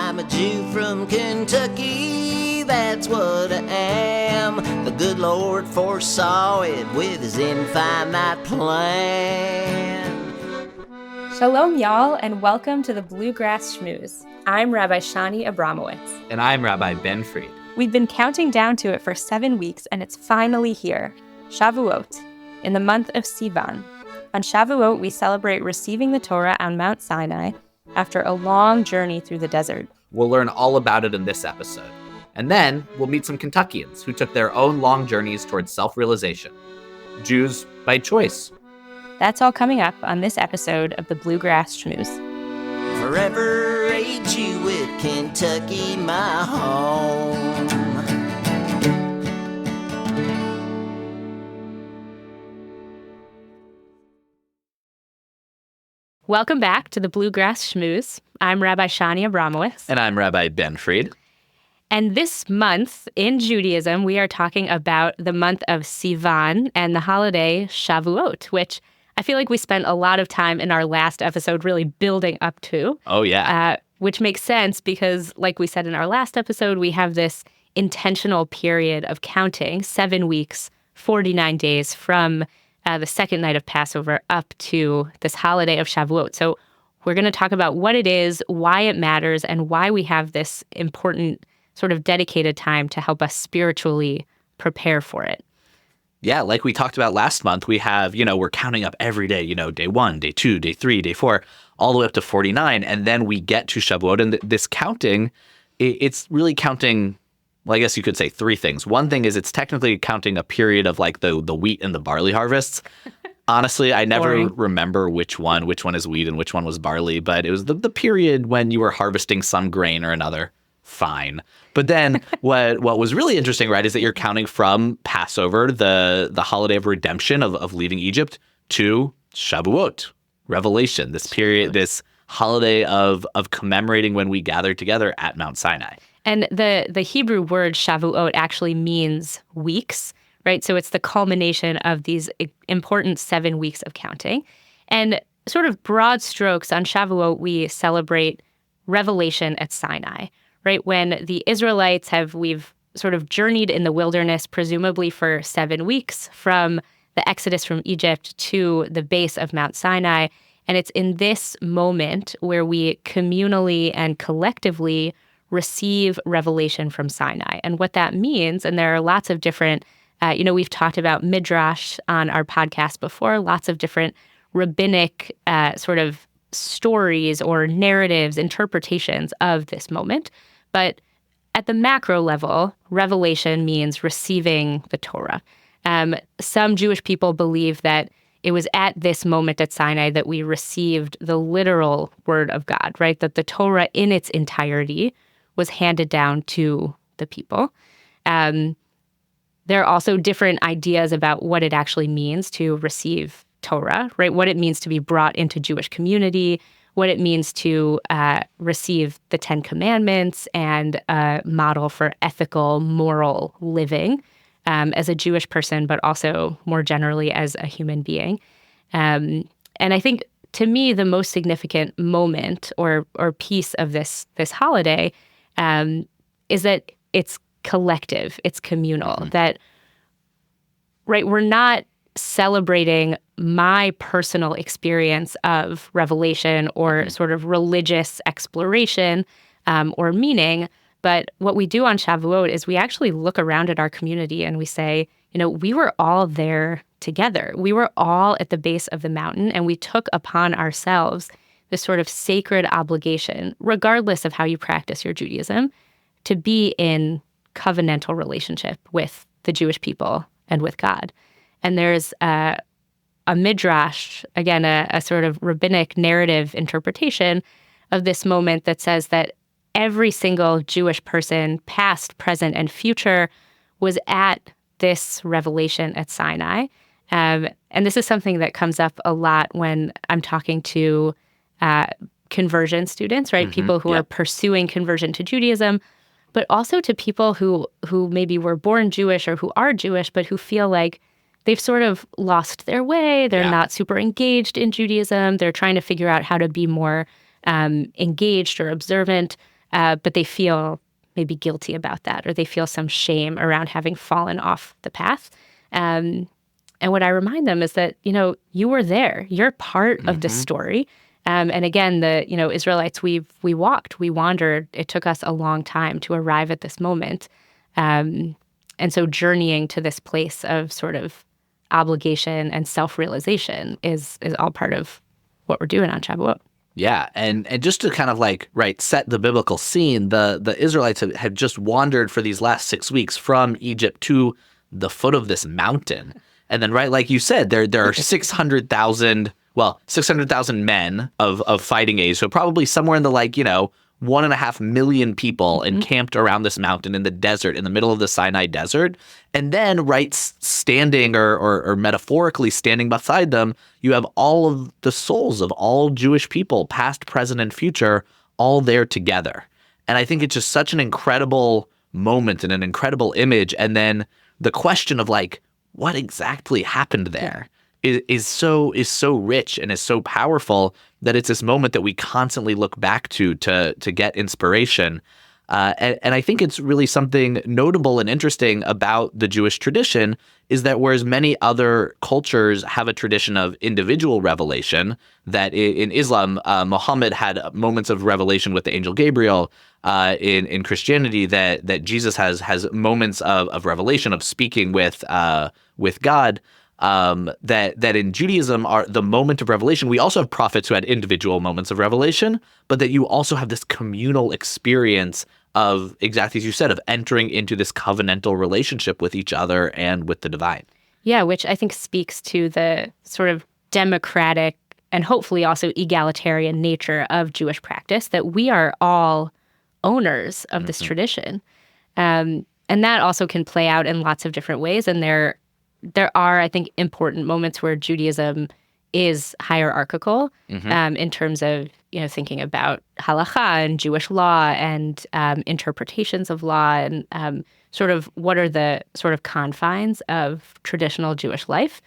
I'm a Jew from Kentucky, that's what I am. The good Lord foresaw it with his infinite plan. Shalom, y'all, and welcome to the Bluegrass Schmooze. I'm Rabbi Shani Abramowitz. And I'm Rabbi Ben Fried. We've been counting down to it for 7 weeks, and it's finally here, Shavuot, in the month of Sivan. On Shavuot, we celebrate receiving the Torah on Mount Sinai after a long journey through the desert. We'll learn all about it in this episode. And then we'll meet some Kentuckians who took their own long journeys towards self-realization. Jews by choice. That's all coming up on this episode of the Bluegrass Schmooze. Forever a Jew with Kentucky, my home. Welcome back to the Bluegrass Schmooze. I'm Rabbi Shani Abramowitz. And I'm Rabbi Ben Fried. And this month in Judaism, we are talking about the month of Sivan and the holiday Shavuot, which I feel like we spent a lot of time in our last episode really building up to. Oh, yeah. Which makes sense because, like we said in our last episode, we have this intentional period of counting, 7 weeks, 49 days from the second night of Passover up to this holiday of Shavuot. So we're going to talk about what it is, why it matters, and why we have this important sort of dedicated time to help us spiritually prepare for it. Yeah, like we talked about last month, we have, we're counting up every day, day 1, day 2, day 3, day 4, all the way up to 49. And then we get to Shavuot. And this counting, it's really counting, well, I guess you could say 3 things. One thing is it's technically counting a period of like the wheat and the barley harvests. Honestly, I never remember which one is wheat and which one was barley, but it was the period when you were harvesting some grain or another. Fine. But then what was really interesting, right, is that you're counting from Passover, the holiday of redemption of leaving Egypt, to Shavuot, Revelation, this period, this holiday of commemorating when we gathered together at Mount Sinai. And the Hebrew word Shavuot actually means weeks, right? So it's the culmination of these important 7 weeks of counting. And sort of broad strokes on Shavuot, we celebrate revelation at Sinai, right? When the Israelites we've sort of journeyed in the wilderness, presumably for 7 weeks from the Exodus from Egypt to the base of Mount Sinai. And it's in this moment where we communally and collectively receive revelation from Sinai. And what that means, and there are lots of different, we've talked about Midrash on our podcast before, lots of different rabbinic sort of stories or narratives, interpretations of this moment. But at the macro level, revelation means receiving the Torah. Some Jewish people believe that it was at this moment at Sinai that we received the literal word of God, right? That the Torah in its entirety was handed down to the people. There are also different ideas about what it actually means to receive Torah, right? What it means to be brought into Jewish community, what it means to receive the 10 Commandments and a model for ethical, moral living as a Jewish person, but also more generally as a human being. And I think, to me, the most significant moment or piece of this holiday is that it's collective, it's communal, that, right, we're not celebrating my personal experience of revelation or sort of religious exploration or meaning. But what we do on Shavuot is we actually look around at our community and we say, we were all there together. We were all at the base of the mountain, and we took upon ourselves this sort of sacred obligation, regardless of how you practice your Judaism, to be in covenantal relationship with the Jewish people and with God. And there's a midrash, again, a sort of rabbinic narrative interpretation of this moment that says that every single Jewish person, past, present, and future, was at this revelation at Sinai. And this is something that comes up a lot when I'm talking to conversion students, right? People who are pursuing conversion to Judaism, but also to people who maybe were born Jewish or who are Jewish, but who feel like they've sort of lost their way. They're not super engaged in Judaism. They're trying to figure out how to be more engaged or observant. but they feel maybe guilty about that, or they feel some shame around having fallen off the path. And what I remind them is that, you were there. You're part of the story. And again, the Israelites, we walked, we wandered. It took us a long time to arrive at this moment. And so journeying to this place of sort of obligation and self-realization is all part of what we're doing on Shavuot. Yeah, and just to kind of set the biblical scene, the Israelites had just wandered for these last 6 weeks from Egypt to the foot of this mountain. And then, like you said, there are 600,000 men of fighting age. So probably somewhere in the 1.5 million people encamped around this mountain in the desert, in the middle of the Sinai desert. And then standing or metaphorically standing beside them, you have all of the souls of all Jewish people, past, present, and future, all there together. And I think it's just such an incredible moment and an incredible image. And then the question of what exactly happened there is so rich and is so powerful that it's this moment that we constantly look back to get inspiration. And I think it's really something notable and interesting about the Jewish tradition is that whereas many other cultures have a tradition of individual revelation, that in Islam, Muhammad had moments of revelation with the angel Gabriel. In Christianity, that Jesus has moments of revelation, of speaking with God. That in Judaism are the moment of revelation. We also have prophets who had individual moments of revelation, but that you also have this communal experience of, exactly as you said, of entering into this covenantal relationship with each other and with the divine. Yeah, which I think speaks to the sort of democratic and hopefully also egalitarian nature of Jewish practice, that we are all owners of this tradition. And that also can play out in lots of different ways. And there are, I think, important moments where Judaism is hierarchical in terms of, thinking about halakha and Jewish law and interpretations of law and sort of what are the sort of confines of traditional Jewish life.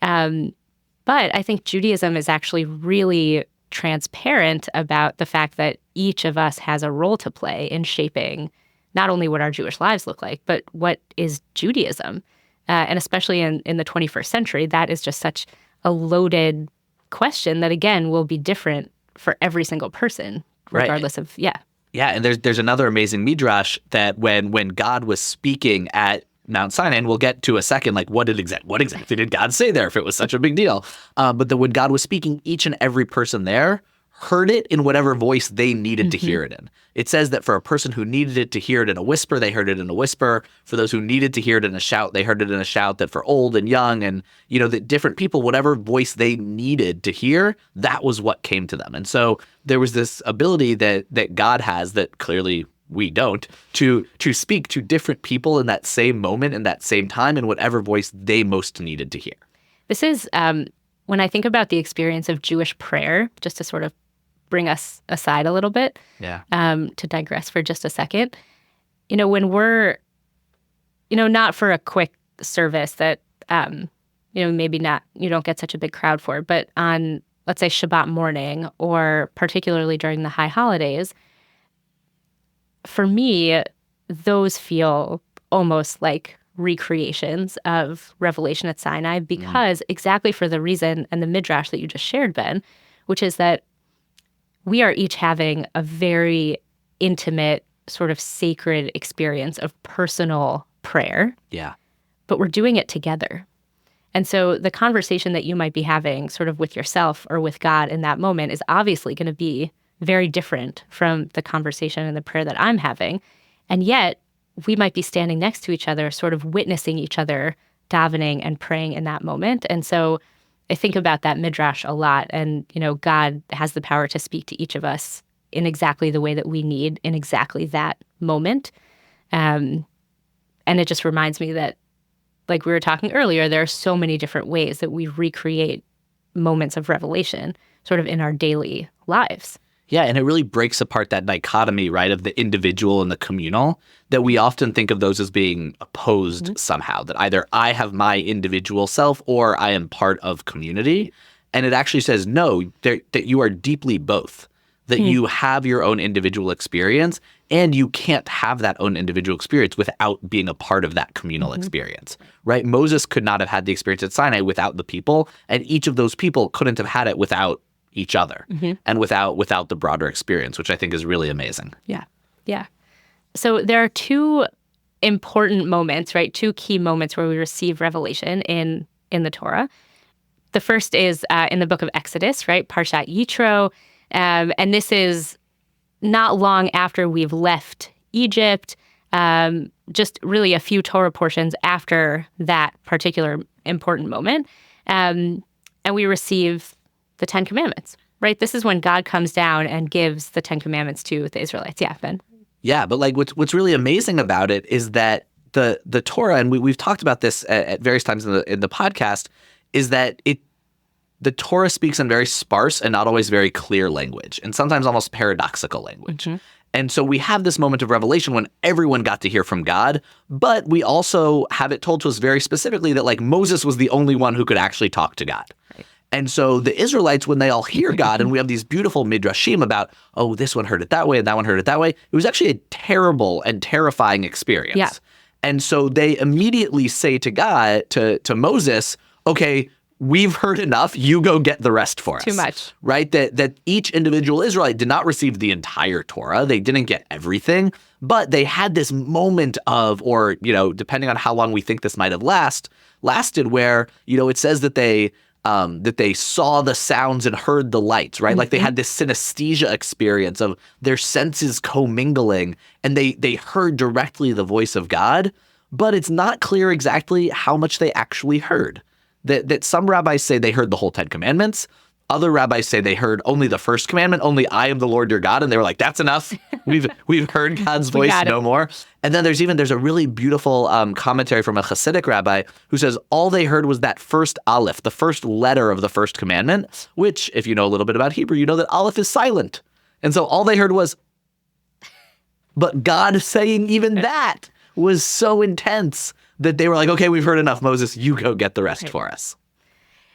But I think Judaism is actually really transparent about the fact that each of us has a role to play in shaping not only what our Jewish lives look like, but what is Judaism. And especially in the 21st century, that is just such a loaded question that, again, will be different for every single person, regardless of, Yeah, and there's another amazing midrash that when God was speaking at Mount Sinai, and we'll get to a second, what exactly did God say there if it was such a big deal? But that when God was speaking, each and every person there heard it in whatever voice they needed to hear it in. It says that for a person who needed it to hear it in a whisper, they heard it in a whisper. For those who needed to hear it in a shout, they heard it in a shout. That for old and young and, that different people, whatever voice they needed to hear, that was what came to them. And so there was this ability that God has that clearly we don't, to speak to different people in that same moment, in that same time, in whatever voice they most needed to hear. This is, when I think about the experience of Jewish prayer, just to sort of bring us aside a little bit, to digress for just a second, when we're, not for a quick service that, maybe not, you don't get such a big crowd for, but on, let's say, Shabbat morning, or particularly during the high holidays, for me, those feel almost like recreations of Revelation at Sinai, because exactly for the reason and the midrash that you just shared, Ben, which is that we are each having a very intimate, sort of sacred experience of personal prayer. Yeah. But we're doing it together. And so the conversation that you might be having sort of with yourself or with God in that moment is obviously going to be very different from the conversation and the prayer that I'm having. And yet we might be standing next to each other, sort of witnessing each other davening and praying in that moment. And so I think about that midrash a lot. And, God has the power to speak to each of us in exactly the way that we need in exactly that moment. And it just reminds me that, like we were talking earlier, there are so many different ways that we recreate moments of revelation sort of in our daily lives. Yeah, and it really breaks apart that dichotomy, right, of the individual and the communal, that we often think of those as being opposed somehow, that either I have my individual self or I am part of community. And it actually says, no, that you are deeply both. that you have your own individual experience, and you can't have that own individual experience without being a part of that communal experience, right? Moses could not have had the experience at Sinai without the people, and each of those people couldn't have had it without each other and without the broader experience, which I think is really amazing. Yeah. Yeah. So there are two important moments, right? Two key moments where we receive revelation in the Torah. The first is in the book of Exodus, right? Parshat Yitro. And this is not long after we've left Egypt, just really a few Torah portions after that particular important moment. And we receive the Ten Commandments, right? This is when God comes down and gives the Ten Commandments to the Israelites. Yeah, Ben. Yeah, but like what's really amazing about it is that the Torah, and we've talked about this at various times in the podcast, is that the Torah speaks in very sparse and not always very clear language, and sometimes almost paradoxical language. And so we have this moment of revelation when everyone got to hear from God, but we also have it told to us very specifically that like Moses was the only one who could actually talk to God. Right. And so the Israelites, when they all hear God, and we have these beautiful midrashim about, oh, this one heard it that way and that one heard it that way, it was actually a terrible and terrifying experience. Yeah. And so they immediately say to God, to Moses, okay, we've heard enough. You go get the rest for us. Too much. Right? That each individual Israelite did not receive the entire Torah. They didn't get everything, but they had this moment of, or, depending on how long we think this might have lasted, where, it says that they saw the sounds and heard the lights, right? Like they had this synesthesia experience of their senses commingling, and they heard directly the voice of God, but it's not clear exactly how much they actually heard. That some rabbis say they heard the whole Ten Commandments. Other rabbis say they heard only the first commandment, only I am the Lord your God. And they were like, that's enough. We've heard God's voice, no more. And then there's a really beautiful commentary from a Hasidic rabbi who says all they heard was that first aleph, the first letter of the first commandment, which if you know a little bit about Hebrew, you know that aleph is silent. And so all they heard was, but God saying even that was so intense that they were like, okay, we've heard enough, Moses, you go get the rest for us.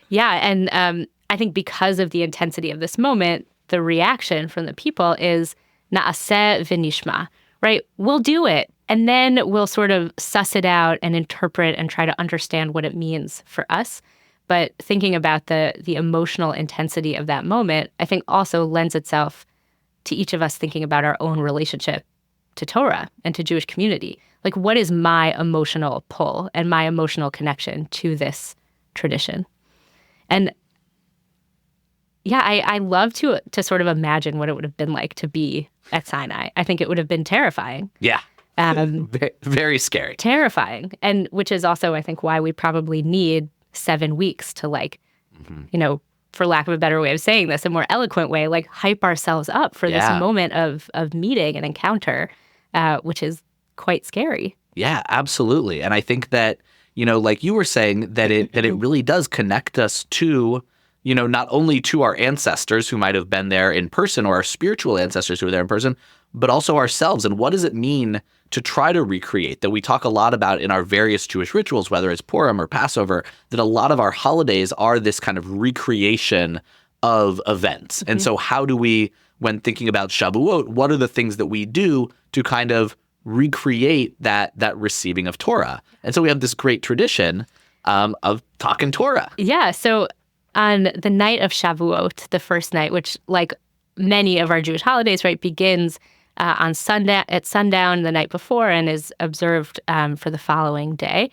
Yeah, and I think because of the intensity of this moment, the reaction from the people is na'aseh v'nishma, right? We'll do it, and then we'll sort of suss it out and interpret and try to understand what it means for us. But thinking about the emotional intensity of that moment, I think also lends itself to each of us thinking about our own relationship to Torah and to Jewish community. Like, what is my emotional pull and my emotional connection to this tradition? And yeah, I love to sort of imagine what it would have been like to be at Sinai. I think it would have been terrifying. Yeah. Very scary. Terrifying. And which is also, I think, why we probably need 7 weeks to for lack of a better way of saying this, a more eloquent way, like hype ourselves up for this moment of meeting and encounter, which is quite scary. Yeah, absolutely. And I think that, like you were saying, that it really does connect us to, not only to our ancestors who might have been there in person, or our spiritual ancestors who were there in person, but also ourselves. And what does it mean to try to recreate that? We talk a lot about in our various Jewish rituals, whether it's Purim or Passover, that a lot of our holidays are this kind of recreation of events. And so how do we, when thinking about Shavuot, what are the things that we do to kind of recreate that receiving of Torah? And so we have this great tradition of talking Torah. Yeah. So on the night of Shavuot, the first night, which like many of our Jewish holidays, right, begins on sundown the night before and is observed for the following day.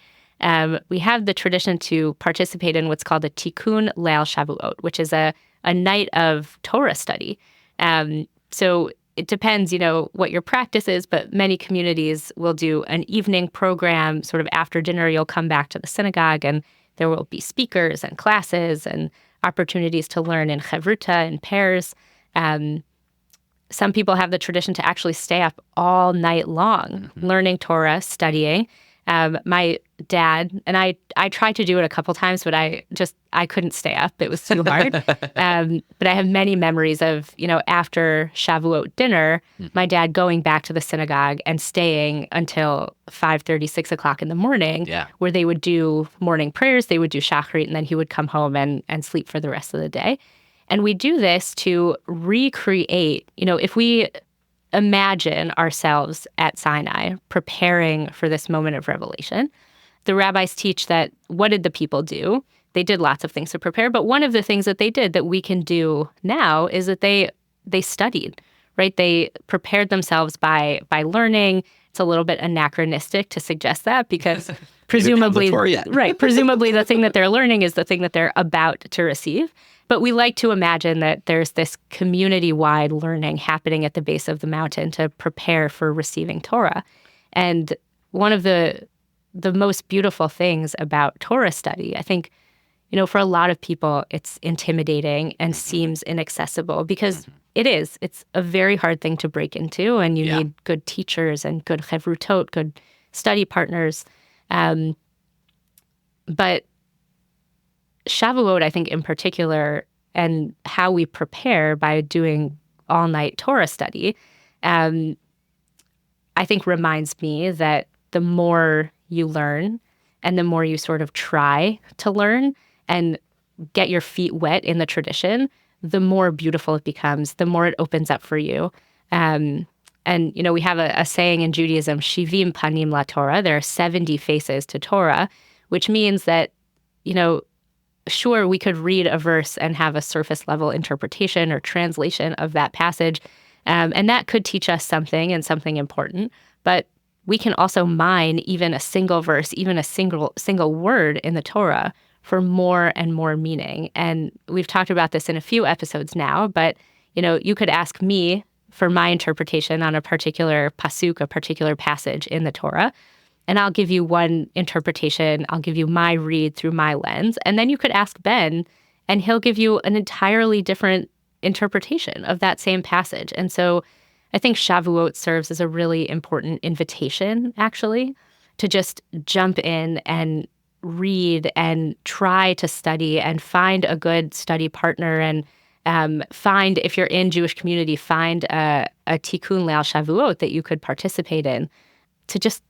We have the tradition to participate in what's called a Tikkun Leil Shavuot, which is a night of Torah study. So it depends, what your practice is, but many communities will do an evening program. Sort of after dinner, you'll come back to the synagogue, and there will be speakers and classes and opportunities to learn in chavruta, in pairs. Some people have the tradition to actually stay up all night long, learning Torah, studying. My dad, and I tried to do it a couple times, but I couldn't stay up. It was too hard. But I have many memories of, after Shavuot dinner, my dad going back to the synagogue and staying until 5:30, 6 o'clock in the morning, where they would do morning prayers, they would do shachrit, and then he would come home and sleep for the rest of the day. And we do this to recreate, if we imagine ourselves at Sinai preparing for this moment of revelation, the rabbis teach that what did the people do? They did lots of things to prepare, but one of the things that they did that we can do now is that they studied, right? They prepared themselves by learning. It's a little bit anachronistic to suggest that because presumably, presumably the thing that they're learning is the thing that they're about to receive. But we like to imagine that there's this community-wide learning happening at the base of the mountain to prepare for receiving Torah. And one of the most beautiful things about Torah study, I think, for a lot of people, it's intimidating and seems inaccessible because it is. It's a very hard thing to break into, and you need good teachers and good chevrutot, good study partners. But Shavuot, I think in particular, and how we prepare by doing all-night Torah study, I think reminds me that the more you learn and the more you sort of try to learn and get your feet wet in the tradition, the more beautiful it becomes, the more it opens up for you. And, we have a saying in Judaism, Shivim panim la Torah, there are 70 faces to Torah, which means that, sure, we could read a verse and have a surface level interpretation or translation of that passage. And that could teach us something and something important. But we can also mine even a single verse, even a single word in the Torah for more and more meaning. And we've talked about this in a few episodes now, but, you could ask me for my interpretation on a particular pasuk, a particular passage in the Torah, and I'll give you one interpretation. I'll give you my read through my lens. And then you could ask Ben, and he'll give you an entirely different interpretation of that same passage. And so I think Shavuot serves as a really important invitation, actually, to just jump in and read and try to study and find a good study partner and find, if you're in Jewish community, find a tikkun leil Shavuot that you could participate in to just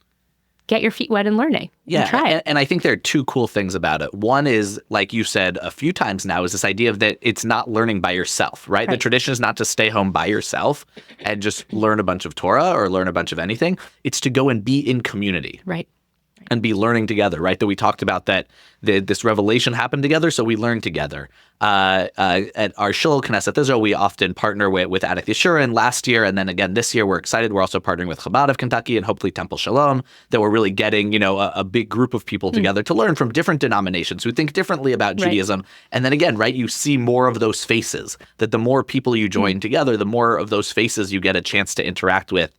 get your feet wet in learning. And try it. And I think there are two cool things about it. One is, like you said a few times now, is this idea of that it's not learning by yourself, right? The tradition is not to stay home by yourself and just learn a bunch of Torah or learn a bunch of anything. It's to go and be in community. Right. And be learning together, right? That we talked about that this revelation happened together, so we learn together. At our Shul, Knesset Israel, we often partner with Adik Yeshurun last year, and then again this year we're excited. We're also partnering with Chabad of Kentucky and hopefully Temple Shalom, that we're really getting, a big group of people together to learn from different denominations who think differently about Judaism. And then again, right, you see more of those faces, that the more people you join together, the more of those faces you get a chance to interact with.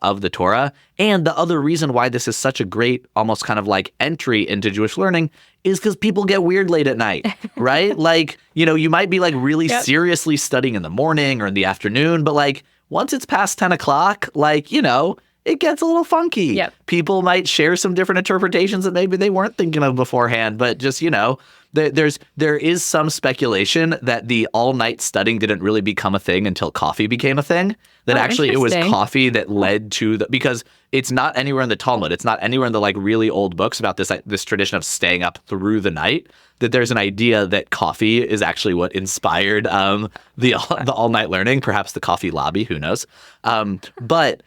Of the Torah. And the other reason why this is such a great, almost kind of like entry into Jewish learning is because people get weird late at night, right? Like, you might be like really seriously studying in the morning or in the afternoon, but like once it's past 10 o'clock, like, it gets a little funky. People might share some different interpretations that maybe they weren't thinking of beforehand, but just, there is some speculation that the all-night studying didn't really become a thing until coffee became a thing. That actually it was coffee that led to because it's not anywhere in the Talmud. It's not anywhere in the like really old books about this tradition of staying up through the night. That there's an idea that coffee is actually what inspired the all-night learning. Perhaps the coffee lobby, who knows? But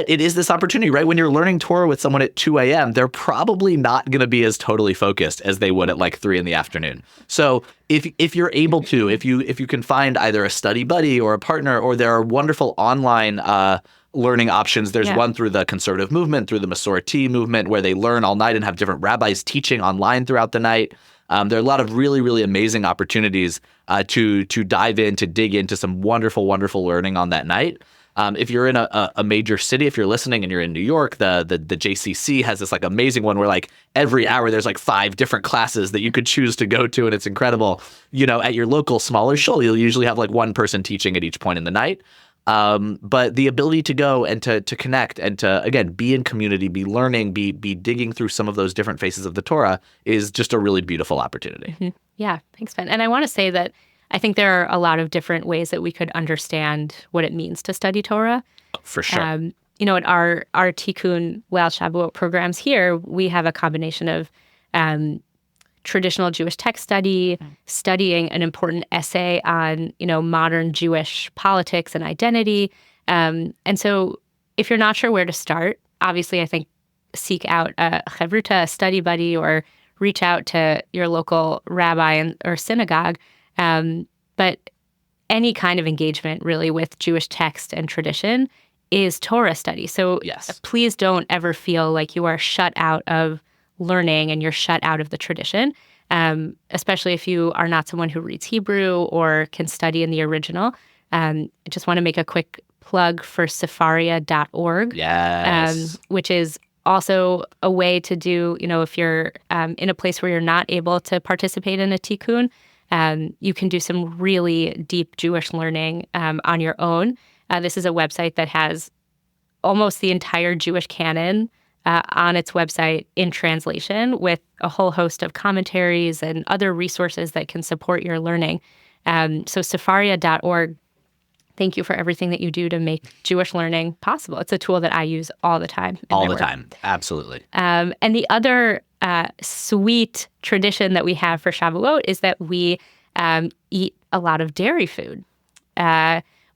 it is this opportunity, right? When you're learning Torah with someone at 2 a.m., they're probably not going to be as totally focused as they would at like 3 in the afternoon. So if you're able to, if you can find either a study buddy or a partner, or there are wonderful online learning options. There's one through the conservative movement, through the Masorti movement, where they learn all night and have different rabbis teaching online throughout the night. There are a lot of really, really amazing opportunities to dive in, to dig into some wonderful, wonderful learning on that night. If you're in a major city, if you're listening and you're in New York, the JCC has this like amazing one where like every hour there's like 5 different classes that you could choose to go to, and it's incredible. At your local smaller shul, you'll usually have like one person teaching at each point in the night. But the ability to go and to connect and to, again, be in community, be learning, be digging through some of those different faces of the Torah is just a really beautiful opportunity. Mm-hmm. Yeah, thanks, Ben. And I want to say that I think there are a lot of different ways that we could understand what it means to study Torah. For sure. At our Tikkun Leil Shavuot programs here, we have a combination of traditional Jewish text study, studying an important essay on, modern Jewish politics and identity. And so if you're not sure where to start, obviously I think seek out a chavruta, a study buddy, or reach out to your local rabbi or synagogue. But any kind of engagement really with Jewish text and tradition is Torah study. So please don't ever feel like you are shut out of learning and you're shut out of the tradition, especially if you are not someone who reads Hebrew or can study in the original. I just want to make a quick plug for sefaria.org, which is also a way to do, if you're in a place where you're not able to participate in a tikkun, you can do some really deep Jewish learning on your own. This is a website that has almost the entire Jewish canon on its website in translation, with a whole host of commentaries and other resources that can support your learning. So sefaria.org, thank you for everything that you do to make Jewish learning possible. It's a tool that I use all the time. All the time. Absolutely. And the other sweet tradition that we have for Shavuot is that we eat a lot of dairy food,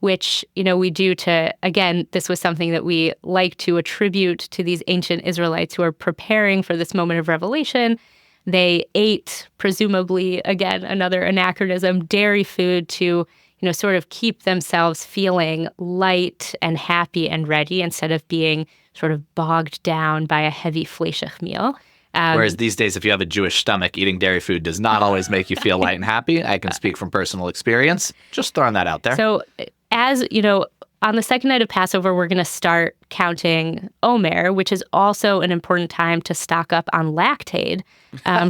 which, we do to, again, this was something that we like to attribute to these ancient Israelites who are preparing for this moment of revelation. They ate, presumably, again, another anachronism, dairy food to sort of keep themselves feeling light and happy and ready instead of being sort of bogged down by a heavy fleischich meal. Whereas these days, if you have a Jewish stomach, eating dairy food does not always make you feel light and happy. I can speak from personal experience. Just throwing that out there. So as, on the second night of Passover, we're going to start counting Omer, which is also an important time to stock up on Lactaid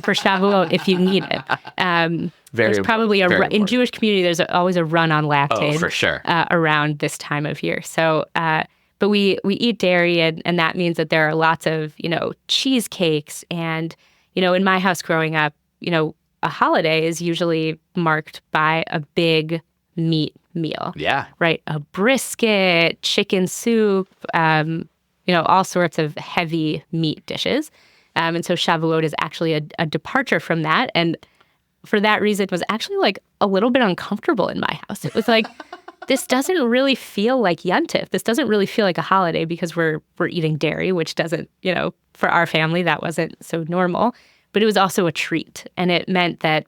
for Shavuot if you need it. There's probably in Jewish community, there's always a run on Lactaid. Oh, for sure. Around this time of year. So, but we eat dairy, and that means that there are lots of, cheesecakes. And, in my house growing up, a holiday is usually marked by a big meat meal. Yeah. Right? A brisket, chicken soup, all sorts of heavy meat dishes. And so Shavuot is actually a departure from that. And for that reason, it was actually like a little bit uncomfortable in my house. It was like, this doesn't really feel like Yontif. This doesn't really feel like a holiday because we're eating dairy, which doesn't, for our family, that wasn't so normal. But it was also a treat. And it meant that,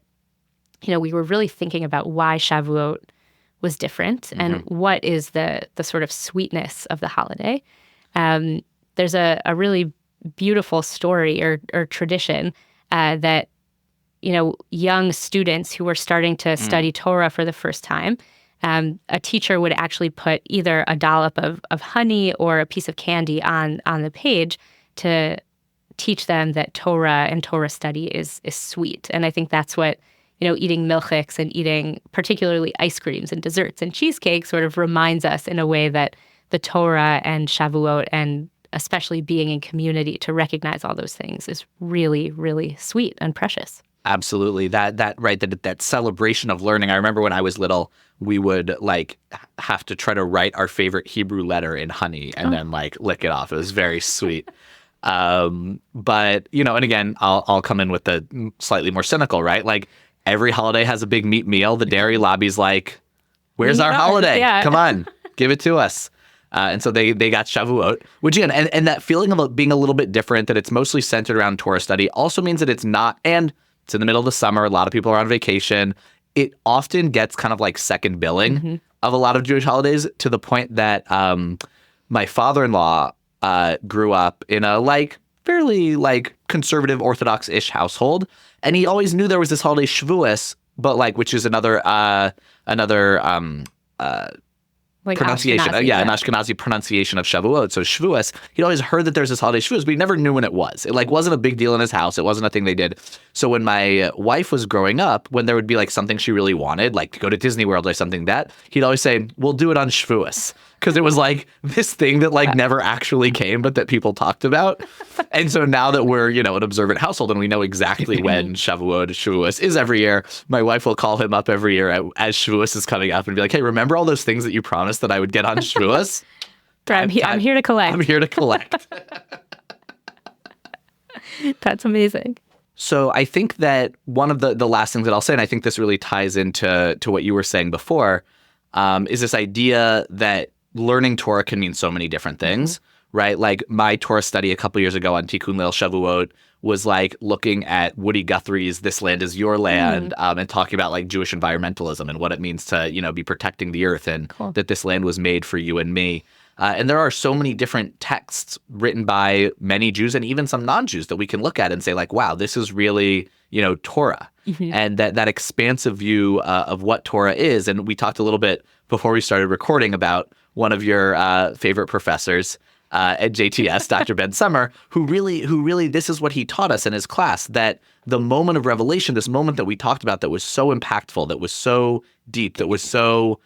we were really thinking about why Shavuot was different and what is the sort of sweetness of the holiday. There's a really beautiful story or tradition that, young students who were starting to study Torah for the first time, a teacher would actually put either a dollop of honey or a piece of candy on the page to teach them that Torah and Torah study is sweet. And I think that's what, eating milchiks and eating particularly ice creams and desserts and cheesecake sort of reminds us in a way that the Torah and Shavuot and especially being in community to recognize all those things is really, really sweet and precious. Absolutely. That celebration of learning. I remember when I was little, we would have to try to write our favorite Hebrew letter in honey and then lick it off. It was very sweet. But, and again, I'll come in with the slightly more cynical, right? Every holiday has a big meat meal. The dairy lobby's like, where's our holiday? Yeah. Come on, give it to us. And so they got Shavuot, which again, and that feeling of being a little bit different, that it's mostly centered around Torah study, also means that it's not, and it's in the middle of the summer, a lot of people are on vacation. It often gets kind of like second billing of a lot of Jewish holidays, to the point that my father-in-law grew up in a fairly conservative Orthodox-ish household, and he always knew there was this holiday Shavuos, but which is another pronunciation, an Ashkenazi pronunciation of Shavuot. So Shavuos, he'd always heard that there's this holiday Shavuos, but he never knew when it was. It wasn't a big deal in his house. It wasn't a thing they did. So when my wife was growing up, when there would be something she really wanted, to go to Disney World or something, he'd always say, "We'll do it on Shavuos." Because it was this thing that never actually came, but that people talked about. And so now that we're, an observant household and we know exactly when Shavuos is every year, my wife will call him up every year as Shavuos is coming up and be like, "Hey, remember all those things that you promised that I would get on Shavuos?" I'm here to collect. I'm here to collect. That's amazing. So I think that one of the last things that I'll say, and I think this really ties into what you were saying before, is this idea that learning Torah can mean so many different things, right? Like my Torah study a couple years ago on Tikkun Leil Shavuot was like looking at Woody Guthrie's "This Land Is Your Land" and talking about like Jewish environmentalism and what it means to be protecting the earth and that this land was made for you and me. And there are so many different texts written by many Jews and even some non-Jews that we can look at and say like, wow, this is really, Torah. And that expansive view of what Torah is. And we talked a little bit before we started recording about one of your favorite professors at JTS, Dr. Ben Summer, who really, this is what he taught us in his class, that the moment of revelation, this moment that we talked about that was so impactful, that was so deep, that was so,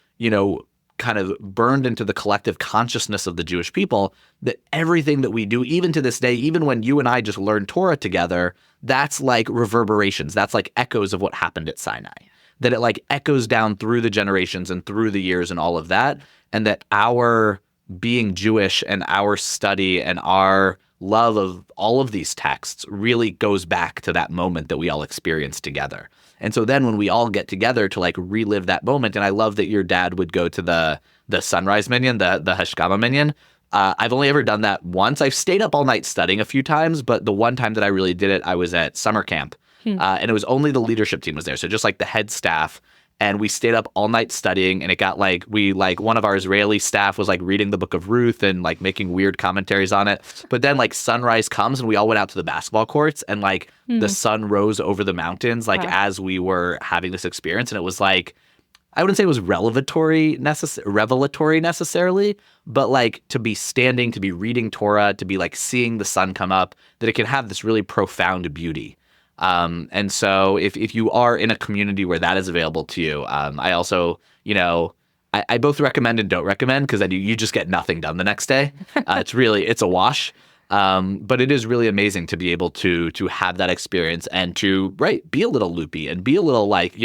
kind of burned into the collective consciousness of the Jewish people, that everything that we do, even to this day, even when you and I just learned Torah together, that's like reverberations. That's like echoes of what happened at Sinai. That it like echoes down through the generations and through the years and all of that. And that our being Jewish and our study and our love of all of these texts really goes back to that moment that we all experienced together. And so then when we all get together to like relive that moment, and I love that your dad would go to the sunrise minyan, the Hashkama minyan. I've only ever done that once. I've stayed up all night studying a few times, but the one time that I really did it, I was at summer camp. And it was only the leadership team was there. So just like the head staff. And we stayed up all night studying, and it got like one of our Israeli staff was like reading the book of Ruth and like making weird commentaries on it. But then like sunrise comes and we all went out to the basketball courts and like the sun rose over the mountains like as we were having this experience. And it was like, I wouldn't say it was revelatory necessarily, but like to be standing, to be reading Torah, to be like seeing the sun come up, that it can have this really profound beauty. And so if you are in a community where that is available to you, I also, I both recommend and don't recommend because then you just get nothing done the next day. It's a wash. But it is really amazing to be able to have that experience and to, be a little loopy and be a little like,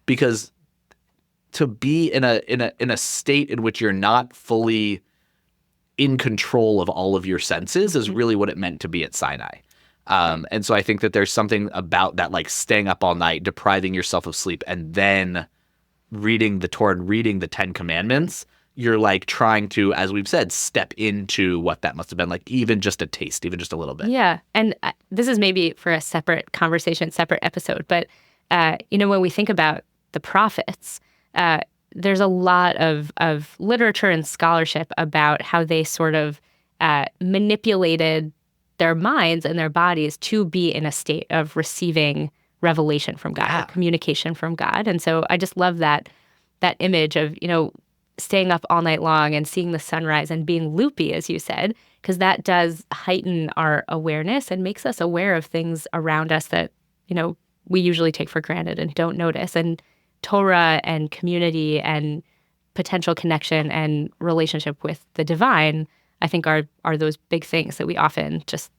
because to be in a state in which you're not fully in control of all of your senses is really what it meant to be at Sinai. And so I think that there's something about that, like staying up all night, depriving yourself of sleep, and then reading the Torah and reading the 10 Commandments. You're like trying to, as we've said, step into what that must have been like, even just a taste, even just a little bit. Yeah. And this is maybe for a separate conversation, separate episode. But, when we think about the prophets, there's a lot of literature and scholarship about how they sort of manipulated their minds and their bodies to be in a state of receiving revelation from God, or communication from God. And so I just love that image of, staying up all night long and seeing the sunrise and being loopy, as you said, because that does heighten our awareness and makes us aware of things around us that, we usually take for granted and don't notice. And Torah and community and potential connection and relationship with the divine, I think are those big things that we often just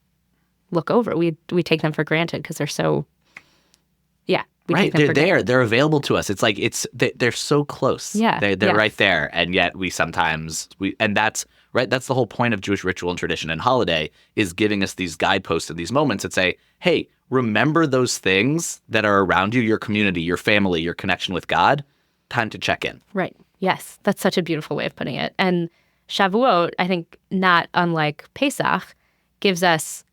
look over. We take them for granted because they're so, They're available to us. It's like they're so close. Yeah, they're right there, and yet and that's right. That's the whole point of Jewish ritual and tradition and holiday is giving us these guideposts and these moments that say, hey, remember those things that are around you, your community, your family, your connection with God. Time to check in. Right. Yes, that's such a beautiful way of putting it. And Shavuot, I think, not unlike Pesach, gives us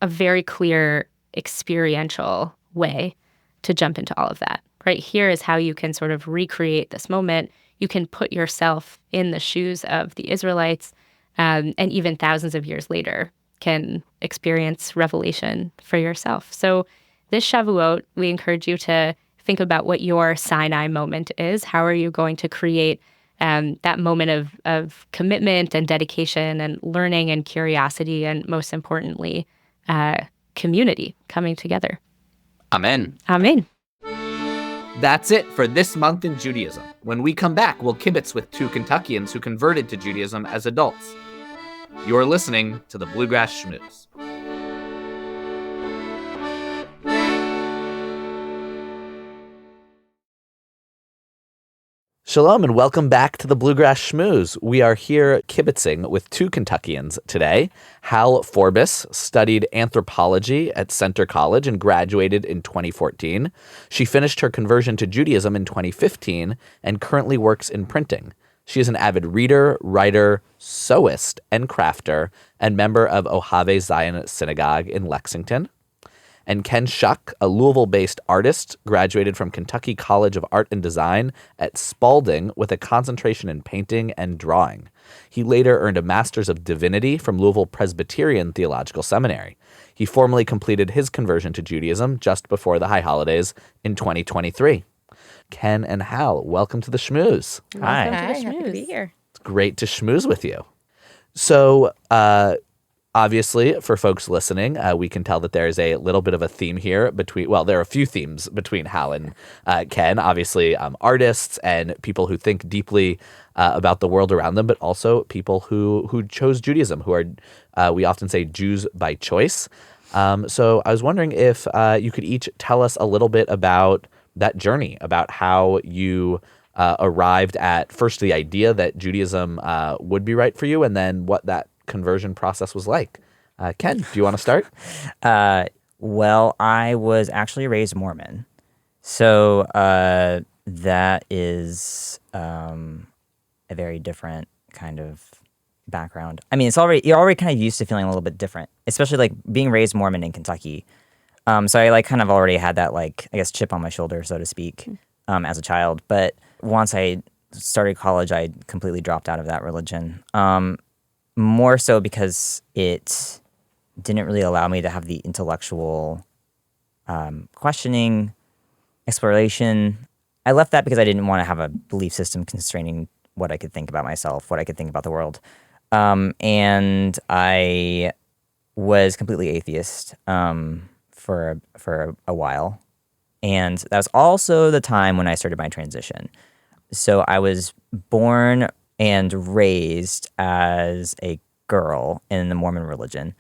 a very clear experiential way to jump into all of that. Right here is how you can sort of recreate this moment. You can put yourself in the shoes of the Israelites, and even thousands of years later can experience revelation for yourself. So this Shavuot, we encourage you to think about what your Sinai moment is. How are you going to create that moment of commitment and dedication and learning and curiosity, and most importantly, community coming together. Amen. Amen. That's it for this month in Judaism. When we come back, we'll kibitz with 2 Kentuckians who converted to Judaism as adults. You're listening to the Bluegrass Schmooze. Shalom and welcome back to the Bluegrass Schmooze. We are here kibitzing with two Kentuckians today. Hal Forbess studied anthropology at Centre College and graduated in 2014. She finished her conversion to Judaism in 2015 and currently works in printing. She is an avid reader, writer, sewist, and crafter, and member of Ohave Zion Synagogue in Lexington. And Ken Shuck, a Louisville-based artist, graduated from Kentucky College of Art and Design at Spalding with a concentration in painting and drawing. He later earned a Master's of Divinity from Louisville Presbyterian Theological Seminary. He formally completed his conversion to Judaism just before the high holidays in 2023. Ken and Hal, welcome to the Schmooze. Welcome Hi, to the happy to be Schmooze. here. It's great to schmooze with you. So, obviously, for folks listening, we can tell that there is a little bit of a theme here between, well, there are a few themes between Hal and Ken. Obviously, artists and people who think deeply about the world around them, but also people who chose Judaism, who are, we often say, Jews by choice. So I was wondering if you could each tell us a little bit about that journey, about how you arrived at first the idea that Judaism would be right for you, and then what that conversion process was like. Ken, do you want to start? Well, I was actually raised Mormon. So that is a very different kind of background. I mean, you're already kind of used to feeling a little bit different, especially like being raised Mormon in Kentucky. So I like kind of already had that, like, I guess, chip on my shoulder, so to speak, as a child. But once I started college, I completely dropped out of that religion. More so because it didn't really allow me to have the intellectual questioning, exploration. I left that because I didn't want to have a belief system constraining what I could think about myself, what I could think about the world. And I was completely atheist for a while. And that was also the time when I started my transition. So I was born and raised as a girl in the Mormon religion,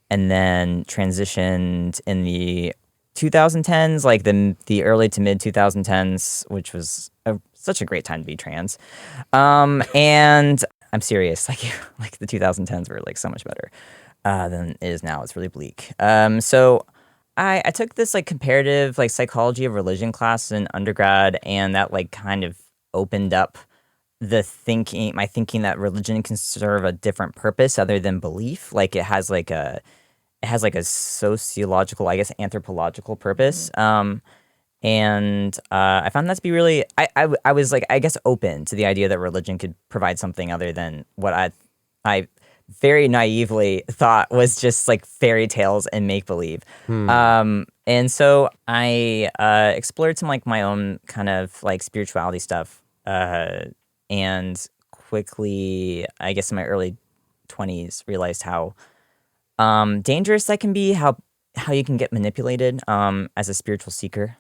and then transitioned in the 2010s, like the early to mid 2010s, which was such a great time to be trans. And I'm serious, like the 2010s were like so much better than it is now. It's really bleak. So I took this like comparative like psychology of religion class in undergrad, and that like kind of opened up my thinking that religion can serve a different purpose other than belief. Like it has like a sociological, I guess, anthropological purpose. And I found that to be really, I was like, I guess, open to the idea that religion could provide something other than what I very naively thought was just like fairy tales and make believe. And so I explored some like my own kind of like spirituality stuff. And quickly, I guess in my early 20s, realized how dangerous that can be, how you can get manipulated as a spiritual seeker.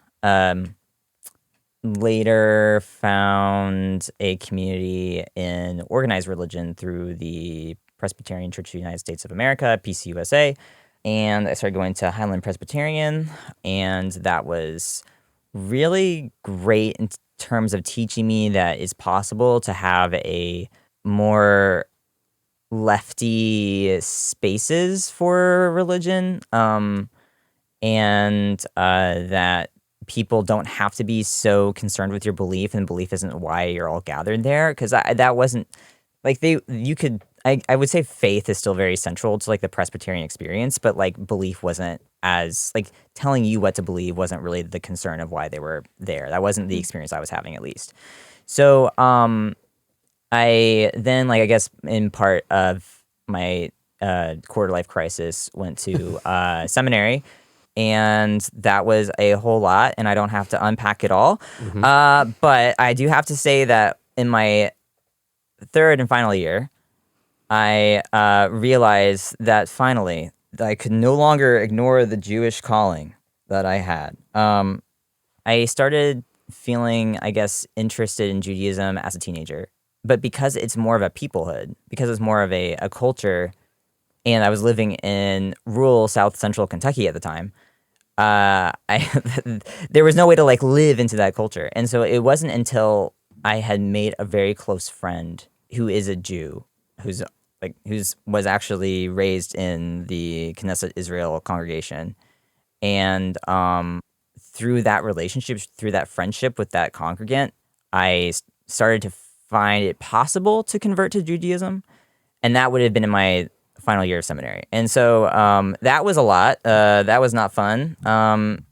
Later found a community in organized religion through the Presbyterian Church of the United States of America, PCUSA, and I started going to Highland Presbyterian, and that was really great in terms of teaching me that it's possible to have a more lefty spaces for religion, and that people don't have to be so concerned with your belief, and belief isn't why you're all gathered there. Because that wasn't like I would say faith is still very central to like the Presbyterian experience, but like belief wasn't as like telling you what to believe wasn't really the concern of why they were there. That wasn't the experience I was having, at least. So I then, like, I guess in part of my quarter life crisis, went to seminary, and that was a whole lot, and I don't have to unpack it all. But I do have to say that in my third and final year, I realized that finally that I could no longer ignore the Jewish calling that I had. I started feeling, I guess, interested in Judaism as a teenager, but because it's more of a peoplehood, because it's more of a culture, and I was living in rural South Central Kentucky at the time, there was no way to like live into that culture. And so it wasn't until I had made a very close friend who is a Jew, who's was actually raised in the Knesset Israel congregation, and through that relationship, through that friendship with that congregant, I started to find it possible to convert to Judaism, and that would have been in my final year of seminary. And so that was a lot. That was not fun to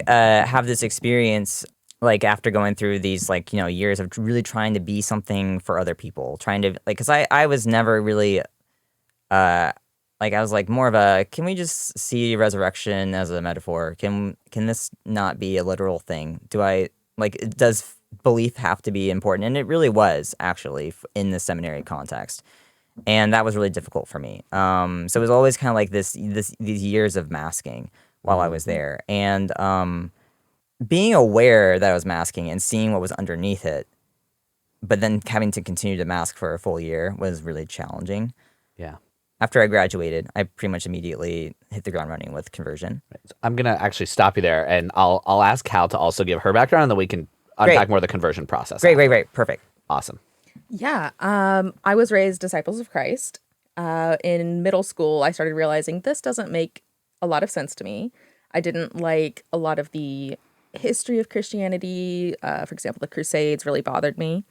have this experience like after going through these years of really trying to be something for other people, trying to because I was never really I was like more of a, can we just see resurrection as a metaphor? Can this not be a literal thing? Does belief have to be important? And it really was actually in the seminary context. And that was really difficult for me. So it was always kind of like these years of masking while I was there. And being aware that I was masking and seeing what was underneath it, but then having to continue to mask for a full year was really challenging. Yeah. After I graduated, I pretty much immediately hit the ground running with conversion. I'm going to actually stop you there, and I'll ask Cal to also give her background, and then we can unpack more of the conversion process. Great. Perfect. Awesome. Yeah. I was raised Disciples of Christ. In middle school, I started realizing this doesn't make a lot of sense to me. I didn't like a lot of the history of Christianity. For example, the Crusades really bothered me.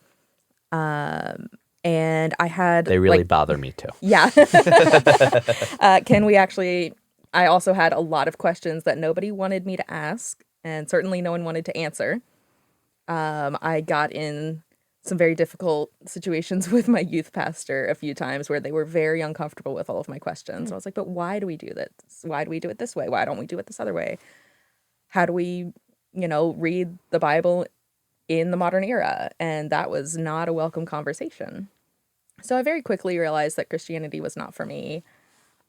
And I had... They really bother me too. Yeah. I also had a lot of questions that nobody wanted me to ask, and certainly no one wanted to answer. I got in some very difficult situations with my youth pastor a few times where they were very uncomfortable with all of my questions. I was like, but why do we do this? Why do we do it this way? Why don't we do it this other way? How do we, read the Bible in the modern era? And that was not a welcome conversation. So I very quickly realized that Christianity was not for me.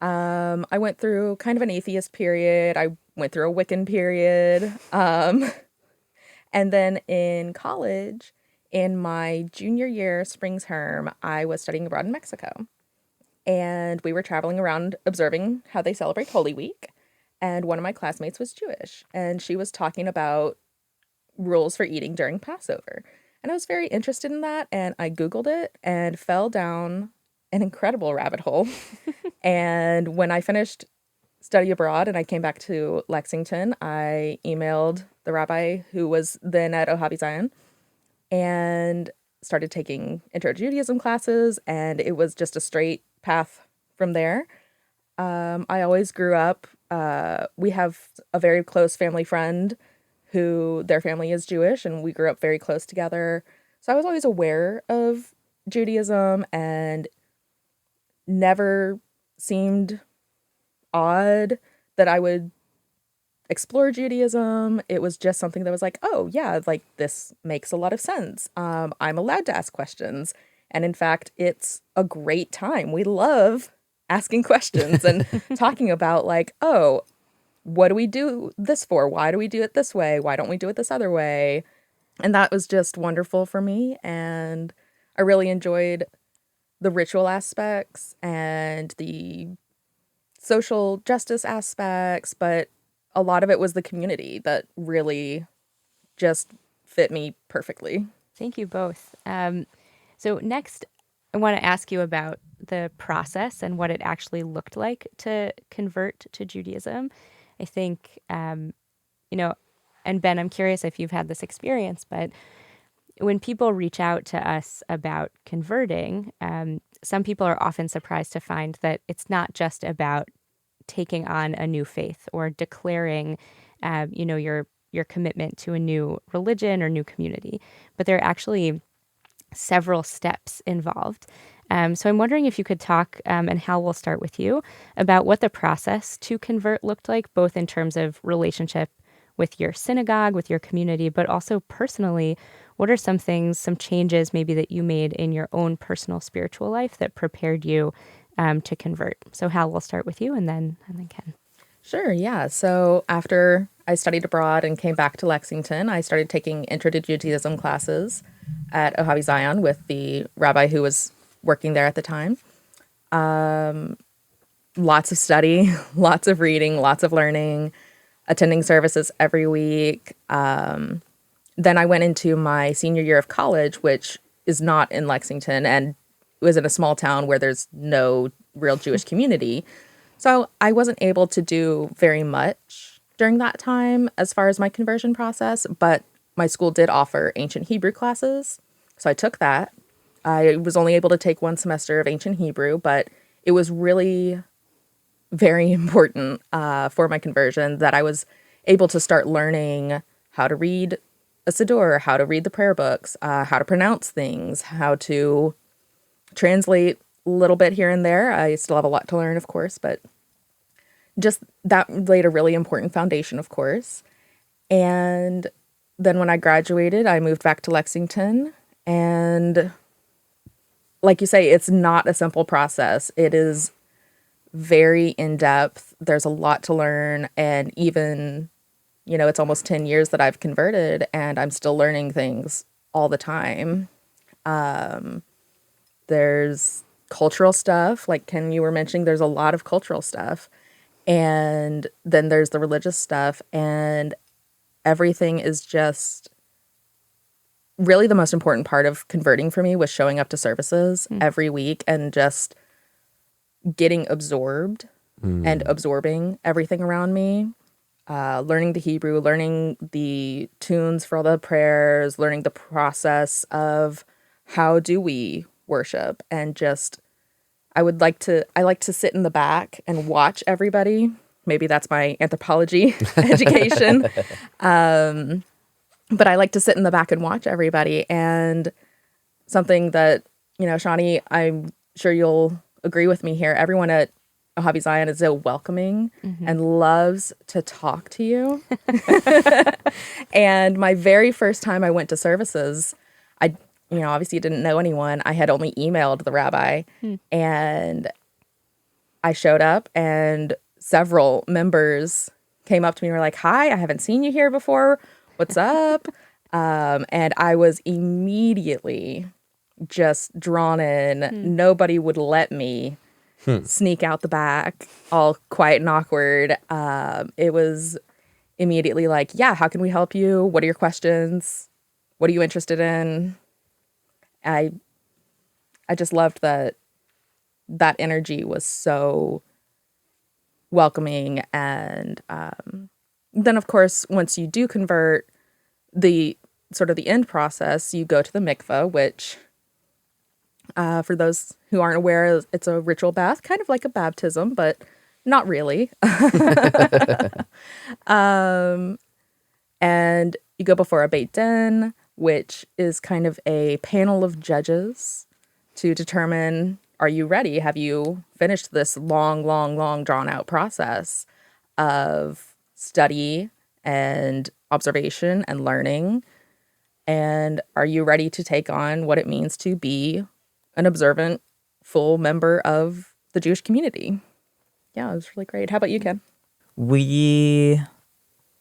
I went through kind of an atheist period. I went through a Wiccan period. And then in college, in my junior year, spring term, I was studying abroad in Mexico. And we were traveling around observing how they celebrate Holy Week. And one of my classmates was Jewish. And she was talking about rules for eating during Passover. And I was very interested in that. And I Googled it and fell down an incredible rabbit hole. And when I finished study abroad and I came back to Lexington, I emailed the rabbi who was then at Ohavi Zion and started taking Intro to Judaism classes, and it was just a straight path from there. I always grew up, we have a very close family friend who their family is Jewish, and we grew up very close together. So I was always aware of Judaism and never seemed odd that I would explore Judaism. It was just something that was like, oh yeah, like this makes a lot of sense. I'm allowed to ask questions. And in fact, it's a great time. We love asking questions and talking about like, oh, what do we do this for? Why do we do it this way? Why don't we do it this other way? And that was just wonderful for me. And I really enjoyed the ritual aspects and the social justice aspects, but a lot of it was the community that really just fit me perfectly. Thank you both. So next, I want to ask you about the process and what it actually looked like to convert to Judaism. I think, and Ben, I'm curious if you've had this experience, but when people reach out to us about converting, some people are often surprised to find that it's not just about taking on a new faith or declaring, your commitment to a new religion or new community, but there are actually several steps involved. So I'm wondering if you could talk, and Hal, we'll start with you, about what the process to convert looked like, both in terms of relationship with your synagogue, with your community, but also personally. What are some things, some changes maybe that you made in your own personal spiritual life that prepared you to convert? So Hal, we'll start with you and then Ken. Sure, yeah. So after I studied abroad and came back to Lexington, I started taking Intro to Judaism classes at Ohavi Zion with the rabbi who was working there at the time. Lots of study, lots of reading, lots of learning, attending services every week, then I went into my senior year of college, which is not in Lexington and was in a small town where there's no real Jewish community. So I wasn't able to do very much during that time as far as my conversion process, but my school did offer ancient Hebrew classes. So I took that. I was only able to take one semester of ancient Hebrew, but it was really very important for my conversion that I was able to start learning how to read a Siddur, how to read the prayer books, how to pronounce things, how to translate a little bit here and there. I still have a lot to learn, of course, but just that laid a really important foundation, of course. And then when I graduated, I moved back to Lexington. And like you say, it's not a simple process. It is very in-depth. There's a lot to learn. And even, it's almost 10 years that I've converted, and I'm still learning things all the time. There's cultural stuff. Like Ken, you were mentioning, there's a lot of cultural stuff. And then there's the religious stuff. And everything is just really the most important part of converting for me was showing up to services every week and just getting absorbed and absorbing everything around me. Learning the Hebrew, learning the tunes for all the prayers, learning the process of how do we worship, and just I like to sit in the back and watch everybody. Maybe that's my anthropology education. But I like to sit in the back and watch everybody. And something that, Shawnee, I'm sure you'll agree with me here. Everyone at Hobby Zion is so welcoming and loves to talk to you. And my very first time I went to services, I obviously didn't know anyone. I had only emailed the rabbi. And I showed up and several members came up to me and were like, "Hi, I haven't seen you here before. What's up?" And I was immediately just drawn in. Nobody would let me sneak out the back, all quiet and awkward. It was immediately like, "Yeah, how can we help you? What are your questions? What are you interested in?" I just loved that energy was so welcoming. And then, of course, once you do convert, the end process, you go to the mikveh, which for those who aren't aware, it's a ritual bath, kind of like a baptism, but not really. And you go before a Beit Din, which is kind of a panel of judges to determine, are you ready? Have you finished this long, long, long drawn out process of study and observation and learning? And are you ready to take on what it means to be an observant, full member of the Jewish community? Yeah, it was really great. How about you, Ken? We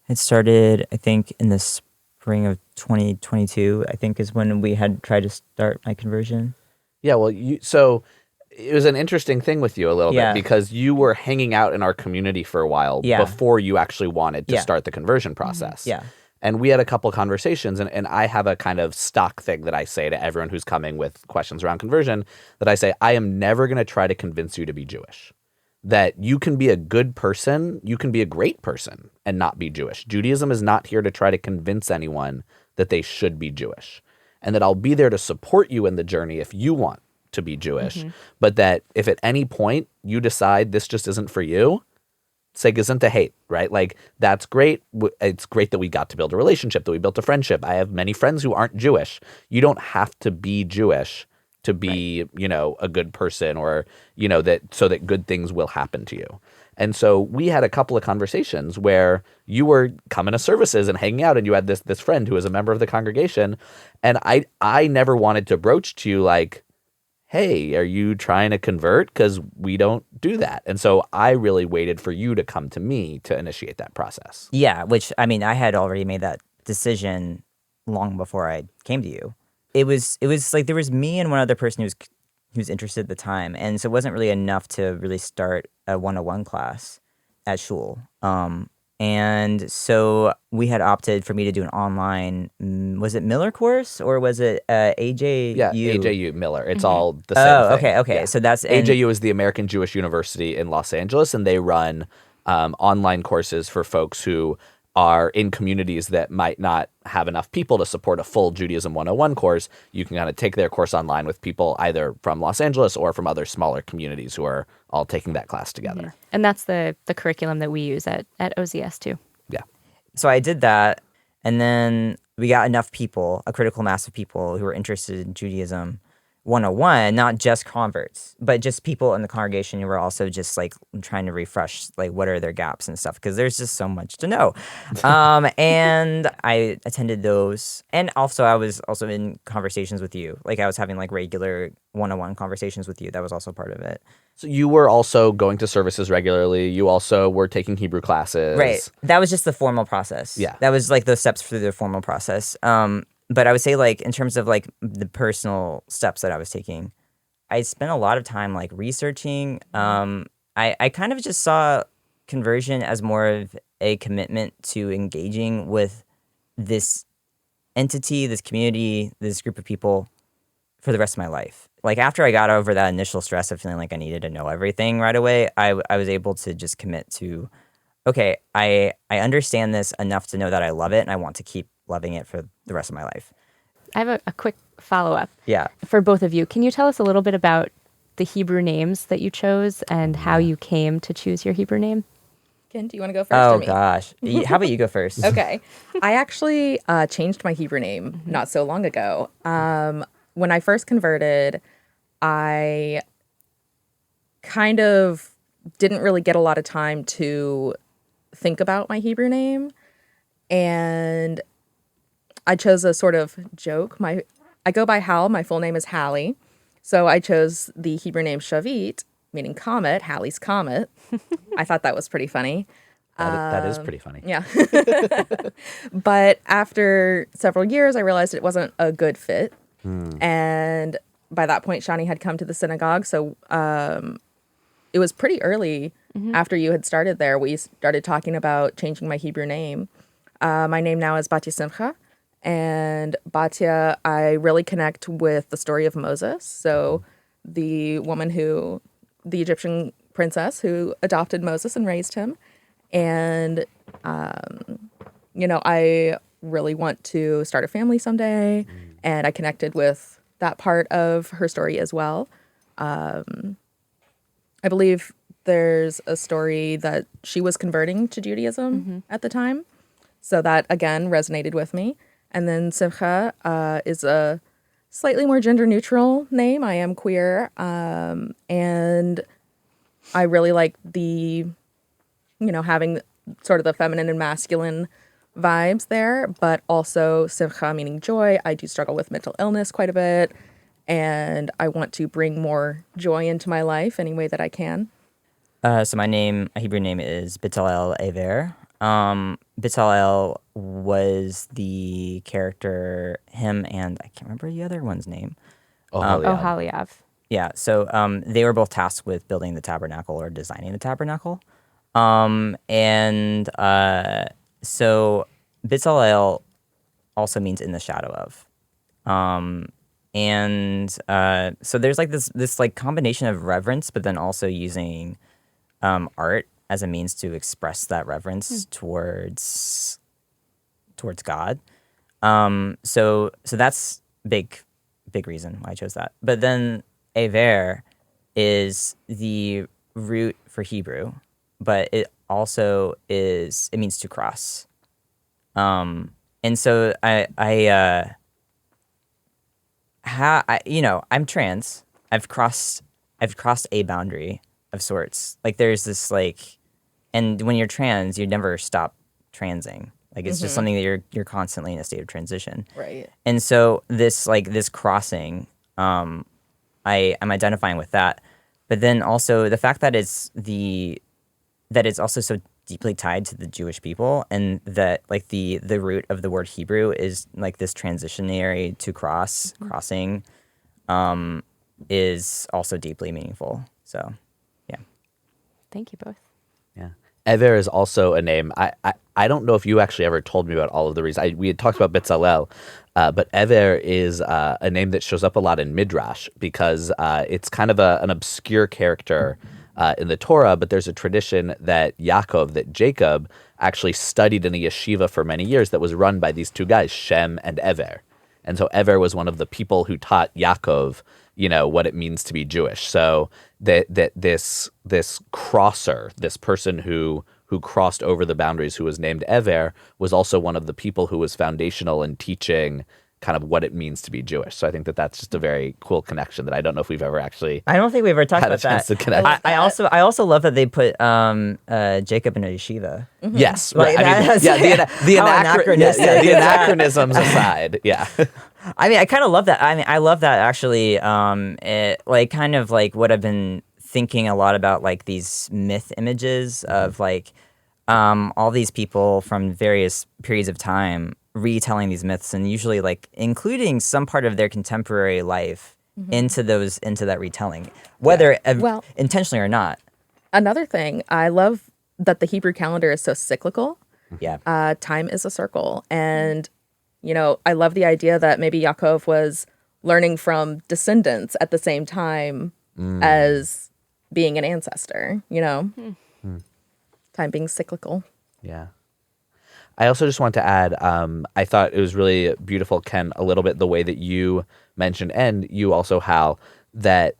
had started, I think, in the spring of 2022, I think is when we had tried to start my conversion. Yeah, well, so it was an interesting thing with you a little bit because you were hanging out in our community for a while before you actually wanted to start the conversion process. Yeah. And we had a couple conversations, and I have a kind of stock thing that I say to everyone who's coming with questions around conversion, that I say, I am never going to try to convince you to be Jewish. That you can be a good person, you can be a great person and not be Jewish. Judaism is not here to try to convince anyone that they should be Jewish. And that I'll be there to support you in the journey if you want to be Jewish. But that if at any point you decide this just isn't for you, say gesundheit hate, right? Like, that's great. It's great that we got to build a relationship, that we built a friendship. I have many friends who aren't Jewish. You don't have to be Jewish to be, a good person, or, so that good things will happen to you. And so we had a couple of conversations where you were coming to services and hanging out, and you had this friend who was a member of the congregation. And I never wanted to broach to you like, hey, are you trying to convert? Because we don't do that. And so I really waited for you to come to me to initiate that process. Yeah, which, I mean, I had already made that decision long before I came to you. It was like there was me and one other person who was interested at the time. And so it wasn't really enough to really start a 101 class at shul. And so we had opted for me to do an online, was it Miller course or was it AJU? Yeah, AJU Miller. It's all the same thing. Okay. Yeah. So that's AJU is the American Jewish University in Los Angeles, and they run online courses for folks who are in communities that might not have enough people to support a full Judaism 101 course. You can kind of take their course online with people either from Los Angeles or from other smaller communities who are all taking that class together. And that's the curriculum that we use at OZS too. Yeah. So I did that, and then we got enough people, a critical mass of people who were interested in Judaism 101, not just converts, but just people in the congregation who were also just like trying to refresh, like what are their gaps and stuff, because there's just so much to know. And I attended those, and also I was also in conversations with you. Like I was having like regular 101 conversations with you. That was also part of it. So you were also going to services regularly. You also were taking Hebrew classes. Right. That was just the formal process. Yeah. That was like the steps through the formal process. But I would say like in terms of like the personal steps that I was taking, I spent a lot of time like researching. I kind of just saw conversion as more of a commitment to engaging with this entity, this community, this group of people for the rest of my life. Like after I got over that initial stress of feeling like I needed to know everything right away, I was able to just commit to, okay, I understand this enough to know that I love it and I want to keep loving it for the rest of my life. I have a quick follow-up. Yeah. For both of you. Can you tell us a little bit about the Hebrew names that you chose and how you came to choose your Hebrew name? Ken, do you want to go first or Oh me? gosh. How about you go first? Okay. I actually changed my Hebrew name not so long ago. When I first converted, I kind of didn't really get a lot of time to think about my Hebrew name. And I chose a sort of joke. I go by Hal. My full name is Hallie. So I chose the Hebrew name Shavit, meaning comet, Hallie's comet. I thought that was pretty funny. That is pretty funny. Yeah. But after several years, I realized it wasn't a good fit. And by that point, Shani had come to the synagogue. So it was pretty early after you had started there. We started talking about changing my Hebrew name. My name now is Batya Simcha. And Batya, I really connect with the story of Moses. So the Egyptian princess who adopted Moses and raised him. And, I really want to start a family someday. And I connected with that part of her story as well. I believe there's a story that she was converting to Judaism at the time. So that, again, resonated with me. And then Simcha is a slightly more gender-neutral name. I am queer. And I really like having sort of the feminine and masculine vibes there, but also Simcha meaning joy. I do struggle with mental illness quite a bit, and I want to bring more joy into my life any way that I can. So my Hebrew name is Bitalel Aver. Bitalel was the character, him and I can't remember the other one's name. Oholiav. Yeah, so they were both tasked with building the tabernacle or designing the tabernacle. So Bitzalel also means in the shadow of. So there's like this like combination of reverence, but then also using art as a means to express that reverence towards God. So that's big reason why I chose that. But then Aver is the root for Hebrew, but it also it means to cross. And so I'm trans. I've crossed a boundary of sorts. Like there's this and when you're trans, you never stop transing. Like it's just something that you're constantly in a state of transition. Right. And so this crossing, I'm identifying with that. But then also the fact that it's also so deeply tied to the Jewish people, and that like the root of the word Hebrew is like this transitionary to crossing, is also deeply meaningful. So, yeah. Thank you both. Yeah. Ever is also a name. I don't know if you actually ever told me about all of the reasons. We had talked about Betzalel, but Ever is a name that shows up a lot in Midrash because it's kind of an obscure character in the Torah, but there's a tradition that Jacob actually studied in a yeshiva for many years that was run by these two guys, Shem and Ever. And so Ever was one of the people who taught Yaakov, what it means to be Jewish. So this crosser, this person who crossed over the boundaries, who was named Ever, was also one of the people who was foundational in teaching kind of what it means to be Jewish. So I think that's just a very cool connection that I don't know if we've ever actually. I don't think we've ever talked had about a chance that. to connect. I also love that they put Jacob in a yeshiva. Yes, Like, right. I mean, the how anachronistic the is that? anachronisms aside, yeah. I mean, I kind of love that. I mean, I love that actually. It like kind of like what I've been thinking a lot about, like these myth images of like all these people from various periods of time retelling these myths, and usually like including some part of their contemporary life into that retelling, whether intentionally or not. Another thing, I love that the Hebrew calendar is so cyclical. Yeah. Time is a circle. And, I love the idea that maybe Yaakov was learning from descendants at the same time as being an ancestor, Time being cyclical. Yeah. I also just want to add, I thought it was really beautiful, Ken, a little bit the way that you mentioned, and you also, Hal, that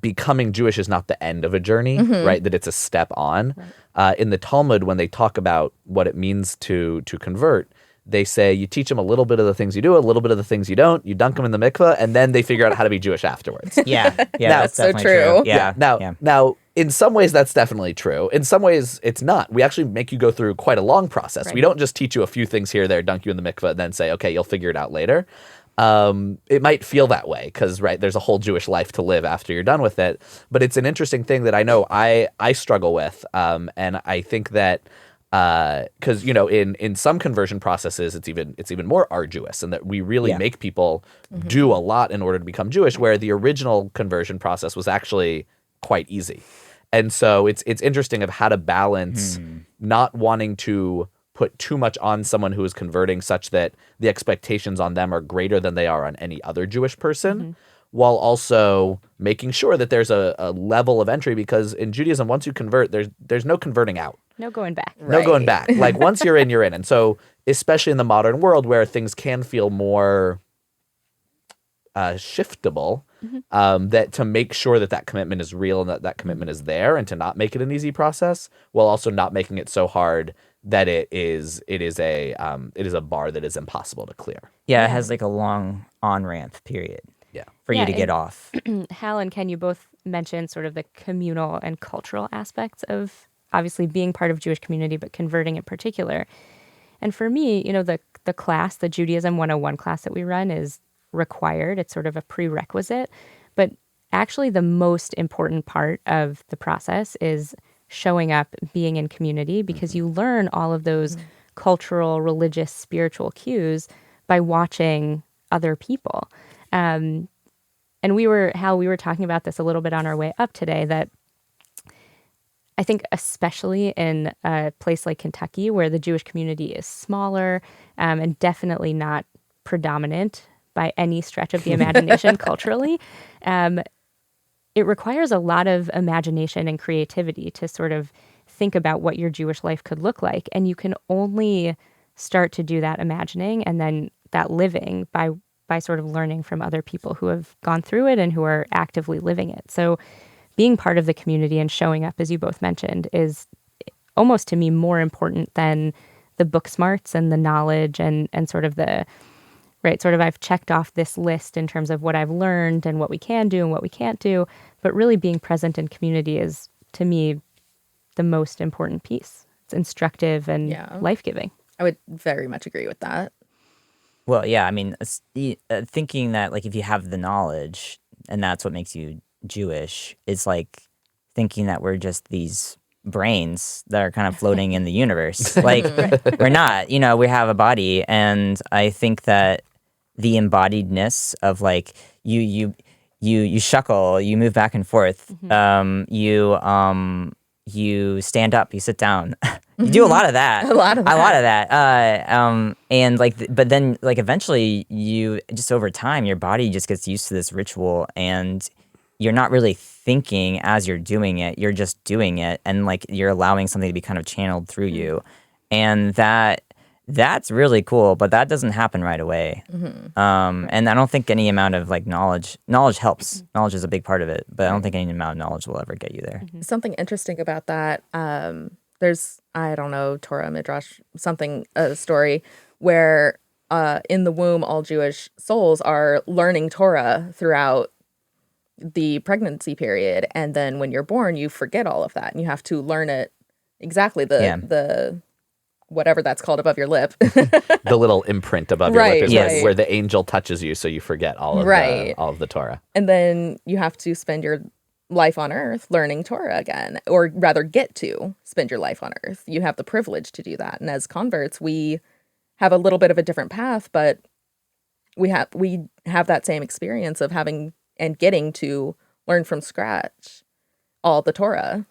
becoming Jewish is not the end of a journey, right? That it's a step on. Right. In the Talmud, when they talk about what it means to convert, they say you teach them a little bit of the things you do, a little bit of the things you don't, you dunk them in the mikveh, and then they figure out how to be Jewish afterwards. Yeah, that's so definitely true. Yeah. Now, in some ways, that's definitely true. In some ways, it's not. We actually make you go through quite a long process. Right. We don't just teach you a few things here or there, dunk you in the mikveh, and then say, okay, you'll figure it out later. It might feel that way because, right, there's a whole Jewish life to live after you're done with it. But it's an interesting thing that I know I struggle with. And I think that because, in some conversion processes, it's even more arduous, and that we really make people do a lot in order to become Jewish, where the original conversion process was actually quite easy. And so it's interesting of how to balance not wanting to put too much on someone who is converting such that the expectations on them are greater than they are on any other Jewish person, while also making sure that there's a level of entry, because in Judaism, once you convert, there's no converting out. No going back. No going back. Like once you're in, you're in. And so especially in the modern world where things can feel more shiftable, that to make sure that commitment is real and that commitment is there, and to not make it an easy process, while also not making it so hard that it is a bar that is impossible to clear. Yeah, it has like a long on-ramp period. Yeah. For you to get off. Hal and Ken, you both mentioned sort of the communal and cultural aspects of obviously being part of Jewish community, but converting in particular. And for me, the class, the Judaism 101 class that we run is required. It's sort of a prerequisite. But actually the most important part of the process is showing up, being in community, because you learn all of those cultural, religious, spiritual cues by watching other people. And we were talking about this a little bit on our way up today, that I think especially in a place like Kentucky, where the Jewish community is smaller and definitely not predominant by any stretch of the imagination culturally, it requires a lot of imagination and creativity to sort of think about what your Jewish life could look like. And you can only start to do that imagining and then that living by sort of learning from other people who have gone through it and who are actively living it. So being part of the community and showing up, as you both mentioned, is almost to me more important than the book smarts and the knowledge and sort of the, right, sort of I've checked off this list in terms of what I've learned and what we can do and what we can't do. But really being present in community is, to me, the most important piece. It's instructive and life-giving. I would very much agree with that. Well, yeah, I mean, thinking that like if you have the knowledge and that's what makes you Jewish, is like thinking that we're just these brains that are kind of floating in the universe. Like we're not, we have a body, and I think that the embodiedness of like you shuckle, you move back and forth, you you stand up, you sit down. You do a lot of that. A lot of that. And like, but then like eventually you just over time, your body just gets used to this ritual and you're not really thinking as you're doing it. You're just doing it. And like, you're allowing something to be kind of channeled through you. And that's really cool, but that doesn't happen right away. And I don't think any amount of like knowledge helps. Knowledge is a big part of it, but I don't think any amount of knowledge will ever get you there. Something interesting about that, there's, I don't know, Torah, Midrash, a story where in the womb, all Jewish souls are learning Torah throughout the pregnancy period. And then when you're born, you forget all of that and you have to learn it exactly the whatever that's called above your lip. The little imprint above your lip is Yes. where the angel touches you, so you forget all of the Torah. And then you have to spend your life on earth learning Torah again, or rather get to spend your life on earth. You have the privilege to do that. And as converts, we have a little bit of a different path, but we have that same experience of having and getting to learn from scratch all the Torah.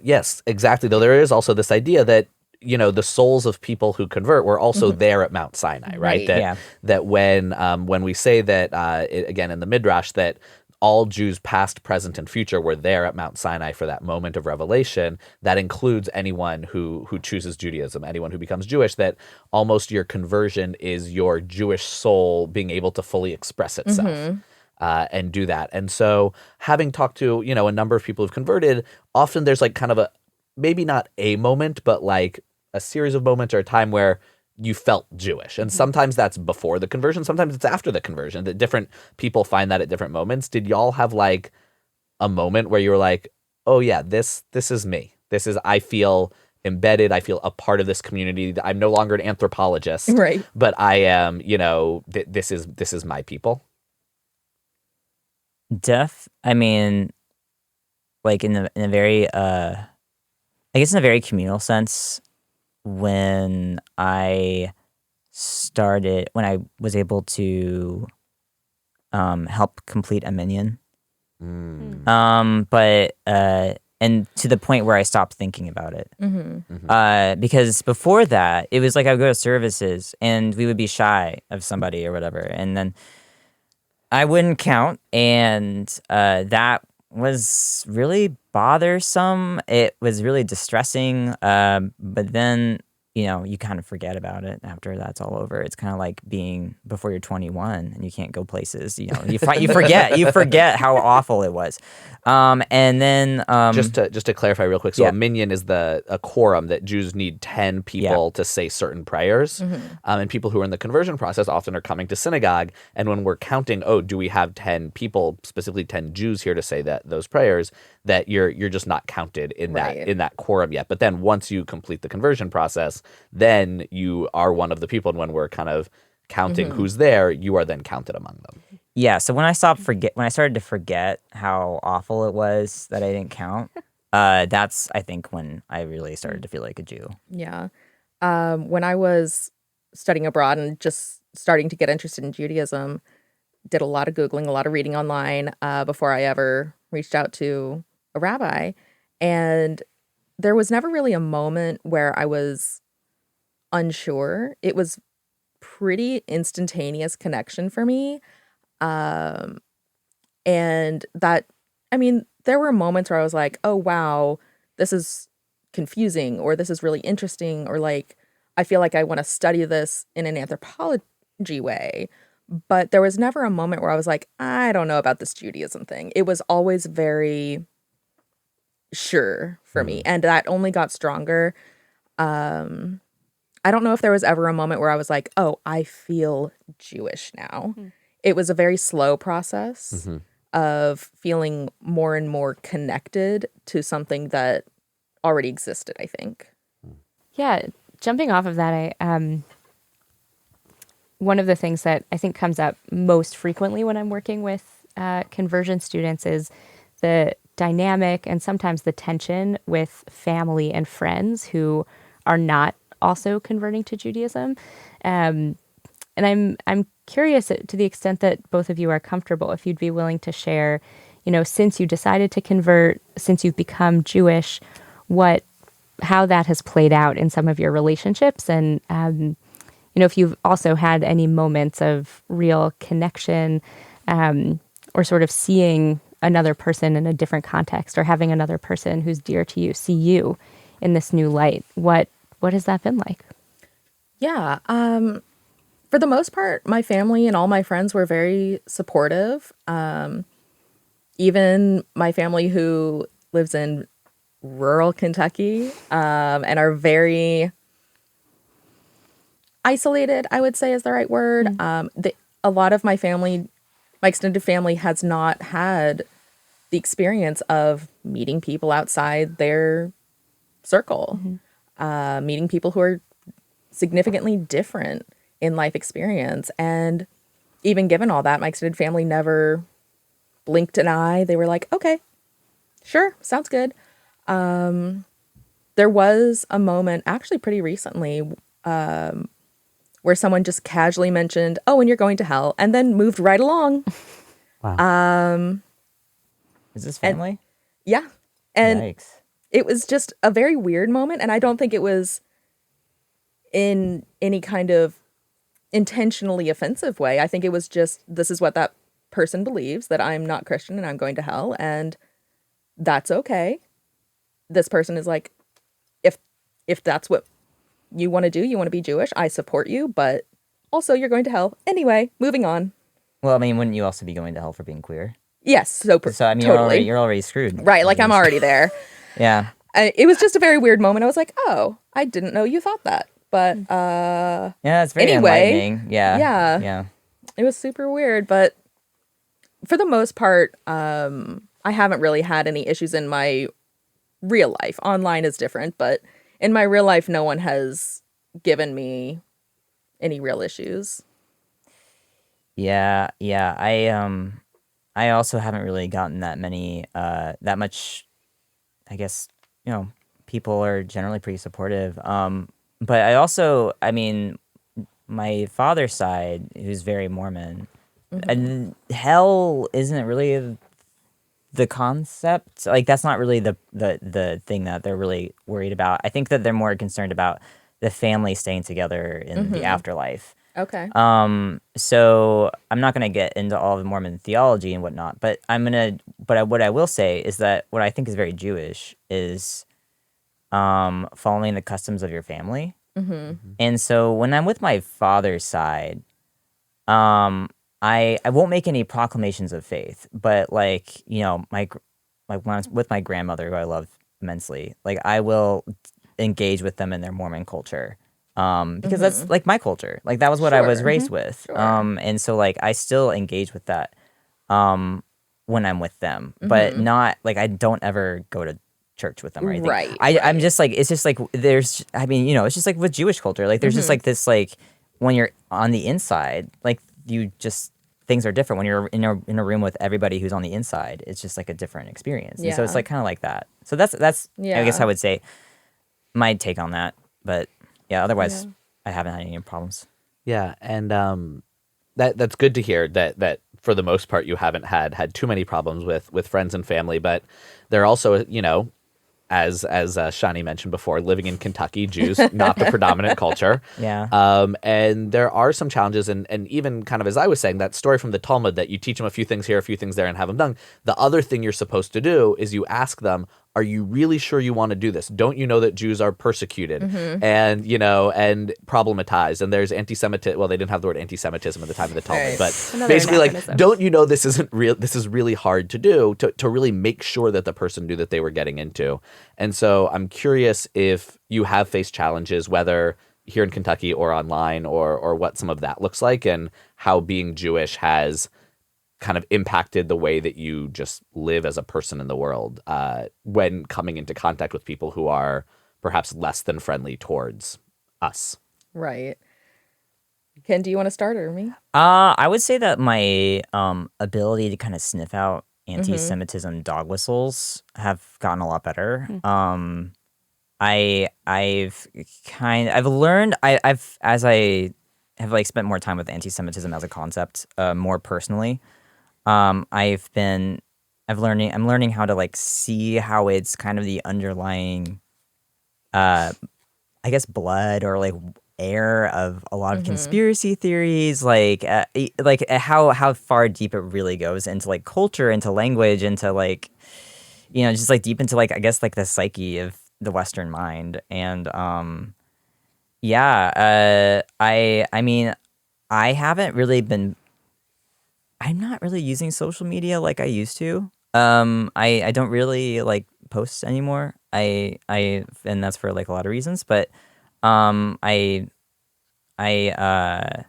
Yes, exactly. Though there is also this idea that, you know, the souls of people who convert were also there at Mount Sinai, right? That when we say that, again, in the Midrash, that all Jews past, present, and future were there at Mount Sinai for that moment of revelation, that includes anyone who chooses Judaism, anyone who becomes Jewish, that almost your conversion is your Jewish soul being able to fully express itself. And do that. And so having talked to, you know, a number of people who've converted, often there's like kind of maybe not a moment, but like a series of moments or a time where you felt Jewish. And sometimes that's before the conversion. Sometimes it's after the conversion, that different people find that at different moments. Did y'all have like a moment where you were like, oh yeah, this is me. I feel embedded. I feel a part of this community. I'm no longer an anthropologist, Right. but I am, you know, this is my people. I mean, like in a very, I guess in a very communal sense, when I was able to help complete a minyan. But and to the point where I stopped thinking about it. Because before that, it was like I would go to services and we would be shy of somebody or whatever, and then I wouldn't count, and that was really bothersome. It was really distressing, but then, you know, you kind of forget about it after that's all over. It's kind of like being before you're 21 and you can't go places. You know, you forget how awful it was. And then just to clarify real quick, so a minyan is a quorum that Jews need 10 people to say certain prayers, and people who are in the conversion process often are coming to synagogue. And when we're counting, do we have 10 people, specifically 10 Jews here to say those prayers? That you're just not counted in that quorum yet. But then once you complete the conversion process, then you are one of the people. And when we're kind of counting who's there, you are then counted among them. Yeah. So when I started to forget how awful it was that I didn't count, that's, I think, when I really started to feel like a Jew. Yeah. When I was studying abroad and just starting to get interested in Judaism, did a lot of Googling, a lot of reading online before I ever reached out to a rabbi. And there was never really a moment where I was unsure. It was pretty instantaneous connection for me. And that, I mean, there were moments where I was like, oh, wow, this is confusing, or this is really interesting, or like, I feel like I want to study this in an anthropology way. But there was never a moment where I was like, I don't know about this Judaism thing. It was always very sure for me. And that only got stronger. I don't know if there was ever a moment where I was like, oh, I feel Jewish now. It was a very slow process of feeling more and more connected to something that already existed, I think. Yeah, jumping off of that, one of the things that I think comes up most frequently when I'm working with conversion students is the dynamic and sometimes the tension with family and friends who are not also converting to Judaism. And I'm curious to the extent that both of you are comfortable, if you'd be willing to share, since you decided to convert, since you've become Jewish, how that has played out in some of your relationships, and if you've also had any moments of real connection, or sort of seeing another person in a different context, or having another person who's dear to you see you in this new light. What has that been like? Yeah. For the most part, my family and all my friends were very supportive. Even my family who lives in rural Kentucky, and are very isolated, I would say is the right word. A lot of my family, my extended family, has not had the experience of meeting people outside their circle, meeting people who are significantly different in life experience. And even given all that, my extended family never blinked an eye. They were like, okay, sure, sounds good. There was a moment actually pretty recently where someone just casually mentioned, oh, and you're going to hell, and then moved right along. Wow. Is this family? Yeah. And Yikes. it was just a very weird moment. And I don't think it was in any kind of intentionally offensive way. I think it was just, this is what that person believes, that I'm not Christian and I'm going to hell, and that's okay. This person is like, if that's what you want to do, you want to be Jewish, I support you, but also you're going to hell. Anyway, moving on. Well, I mean, wouldn't you also be going to hell for being queer? Yes, so So, I mean, totally. you're already screwed. Right, like I'm already there. Yeah. It was just a very weird moment. I was like, oh, I didn't know you thought that. But Yeah, it's very anyway, enlightening. Yeah. yeah. Yeah. it was super weird. But for the most part, I haven't really had any issues in my real life. Online is different, but in my real life, no one has given me any real issues. Yeah. Yeah. I also haven't really gotten that much, I guess, people are generally pretty supportive. But I mean, my father's side, who's very Mormon, and hell isn't really the concept. Like, that's not really the thing that they're really worried about. I think that they're more concerned about the family staying together in the afterlife. Okay. So I'm not gonna get into all the Mormon theology and whatnot, but what I will say is that what I think is very Jewish is following the customs of your family. And so when I'm with my father's side, I won't make any proclamations of faith, but my when I'm with my grandmother, who I love immensely, like I will engage with them in their Mormon culture. Because that's like my culture. Like that was what I was raised with. Sure. And so like I still engage with that when I'm with them, but not like I don't ever go to church with them or anything. Right. I'm just like, it's just like it's just like with Jewish culture. Like there's just like this, like when you're on the inside, like you just, things are different. When you're in a room with everybody who's on the inside, it's just like a different experience. And so it's Yeah. like kind of like that. So that's I guess I would say my take on that. But yeah, otherwise I haven't had any problems. Yeah, and that's good to hear that for the most part you haven't had too many problems with friends and family, but they're also, as Shani mentioned before, living in Kentucky, Jews, not the predominant culture. Yeah. And there are some challenges, and even kind of as I was saying, that story from the Talmud that you teach them a few things here, a few things there, and have them done. The other thing you're supposed to do is you ask them, are you really sure you want to do this? Don't you know that Jews are persecuted and, and problematized? And there's anti-Semitism. Well, they didn't have the word anti-Semitism at the time of the Talmud, but Another basically, anachronism. like, don't you know this isn't real? This is really hard to do, to really make sure that the person knew that they were getting into. And so I'm curious if you have faced challenges, whether here in Kentucky or online, or what some of that looks like, and how being Jewish has kind of impacted the way that you just live as a person in the world when coming into contact with people who are perhaps less than friendly towards us. Right. Ken, do you want to start or me? I would say that my ability to kind of sniff out anti-Semitism dog whistles have gotten a lot better. I've learned as I have like spent more time with anti-Semitism as a concept, more personally. I've been I'm learning how to like see how it's kind of the underlying, I guess, blood or like air of a lot of conspiracy theories, like how far deep it really goes into like culture, into language, into like, just like deep into like, I guess, like the psyche of the Western mind. And I mean, I'm not really using social media like I used to. I don't really like post anymore. And that's for like a lot of reasons, but um I I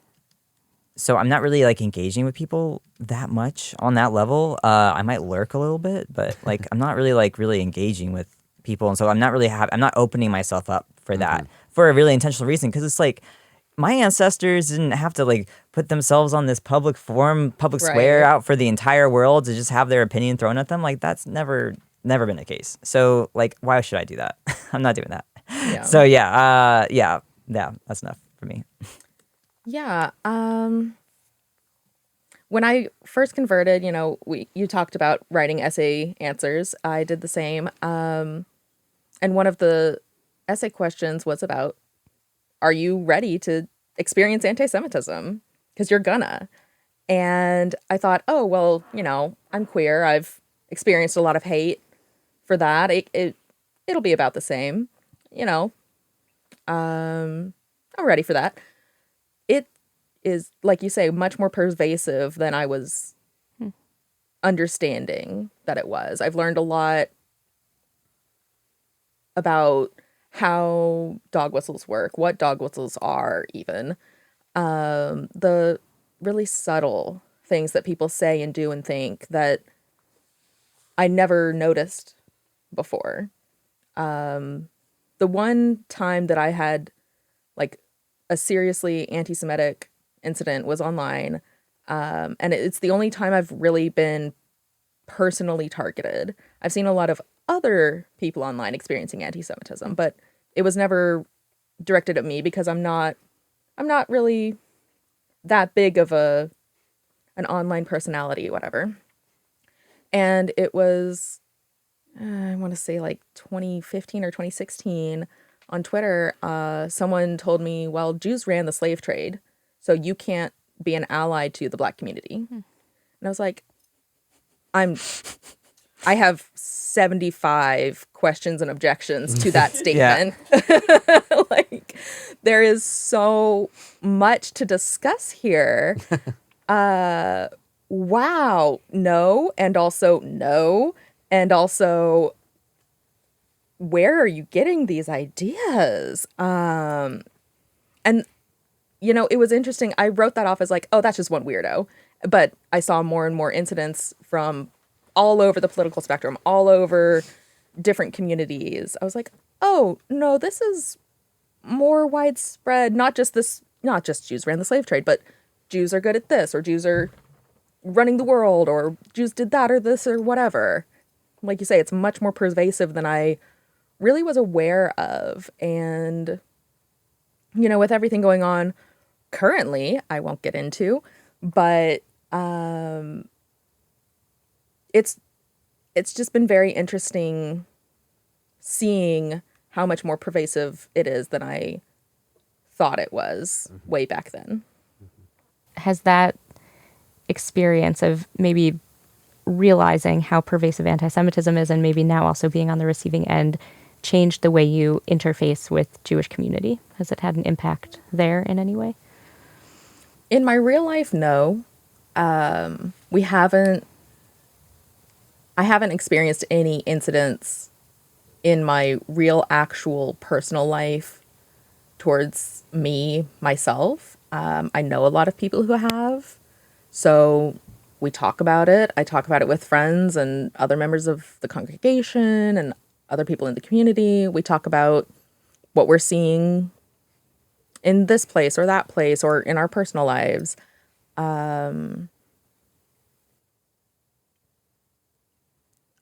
so I'm not really like engaging with people that much on that level. I might lurk a little bit, but like I'm not really like really engaging with people, and so I'm not opening myself up for that for a really intentional reason, because it's like my ancestors didn't have to like put themselves on this public forum, public square Right. out for the entire world to just have their opinion thrown at them. Like that's never been the case. So like, why should I do that? I'm not doing that. Yeah. So yeah, that's enough for me. Yeah. When I first converted, you talked about writing essay answers. I did the same. And one of the essay questions was about, are you ready to experience anti-Semitism? Because you're gonna. And I thought, oh, well, I'm queer. I've experienced a lot of hate for that. It'll be about the same. I'm ready for that. It is, like you say, much more pervasive than I was understanding that it was. I've learned a lot about how dog whistles work, what dog whistles are even. The really subtle things that people say and do and think that I never noticed before. The one time that I had like a seriously anti-Semitic incident was online. And it's the only time I've really been personally targeted. I've seen a lot of other people online experiencing anti-Semitism, but it was never directed at me because I'm not really that big of an online personality, whatever. And it was, I want to say like 2015 or 2016 on Twitter. Someone told me, well, Jews ran the slave trade, so you can't be an ally to the Black community. And I was like, I have 75 questions and objections to that statement. Like, there is so much to discuss here. Wow. No. And also no. And also, where are you getting these ideas? And, it was interesting. I wrote that off as like, oh, that's just one weirdo. But I saw more and more incidents from all over the political spectrum, all over different communities. I was like, oh, no, this is more widespread. Not just Jews ran the slave trade, but Jews are good at this, or Jews are running the world, or Jews did that or this or whatever. Like you say, it's much more pervasive than I really was aware of. And, with everything going on currently, I won't get into, but it's just been very interesting seeing how much more pervasive it is than I thought it was way back then. Has that experience of maybe realizing how pervasive anti-Semitism is, and maybe now also being on the receiving end, changed the way you interface with Jewish community? Has it had an impact there in any way? In my real life, no. I haven't experienced any incidents in my real, actual personal life towards myself. I know a lot of people who have. So we talk about it. I talk about it with friends and other members of the congregation and other people in the community. We talk about what we're seeing in this place or that place or in our personal lives.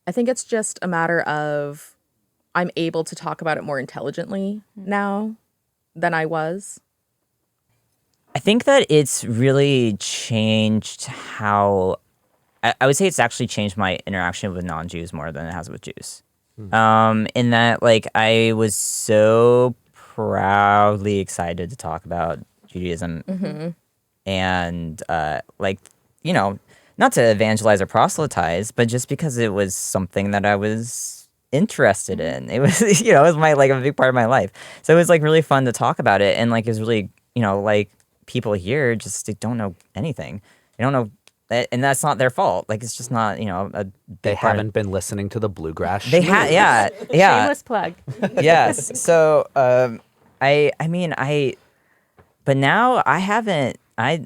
I think it's just a matter of I'm able to talk about it more intelligently now than I was. I think that it's really changed how I would say it's actually changed my interaction with non-Jews more than it has with Jews. In that, like, I was so proudly excited to talk about Judaism and, like, you know, not to evangelize or proselytize, but just because it was something that I was interested in. It was, you know, it was my, like, a big part of my life. So it was, like, really fun to talk about it. And, like, it was really, you know, like, people here just they don't know anything. They don't know, and that's not their fault. Like, it's just not, you know, They haven't been listening to the bluegrass. They have, yeah. Shameless plug. Yes. So, but now I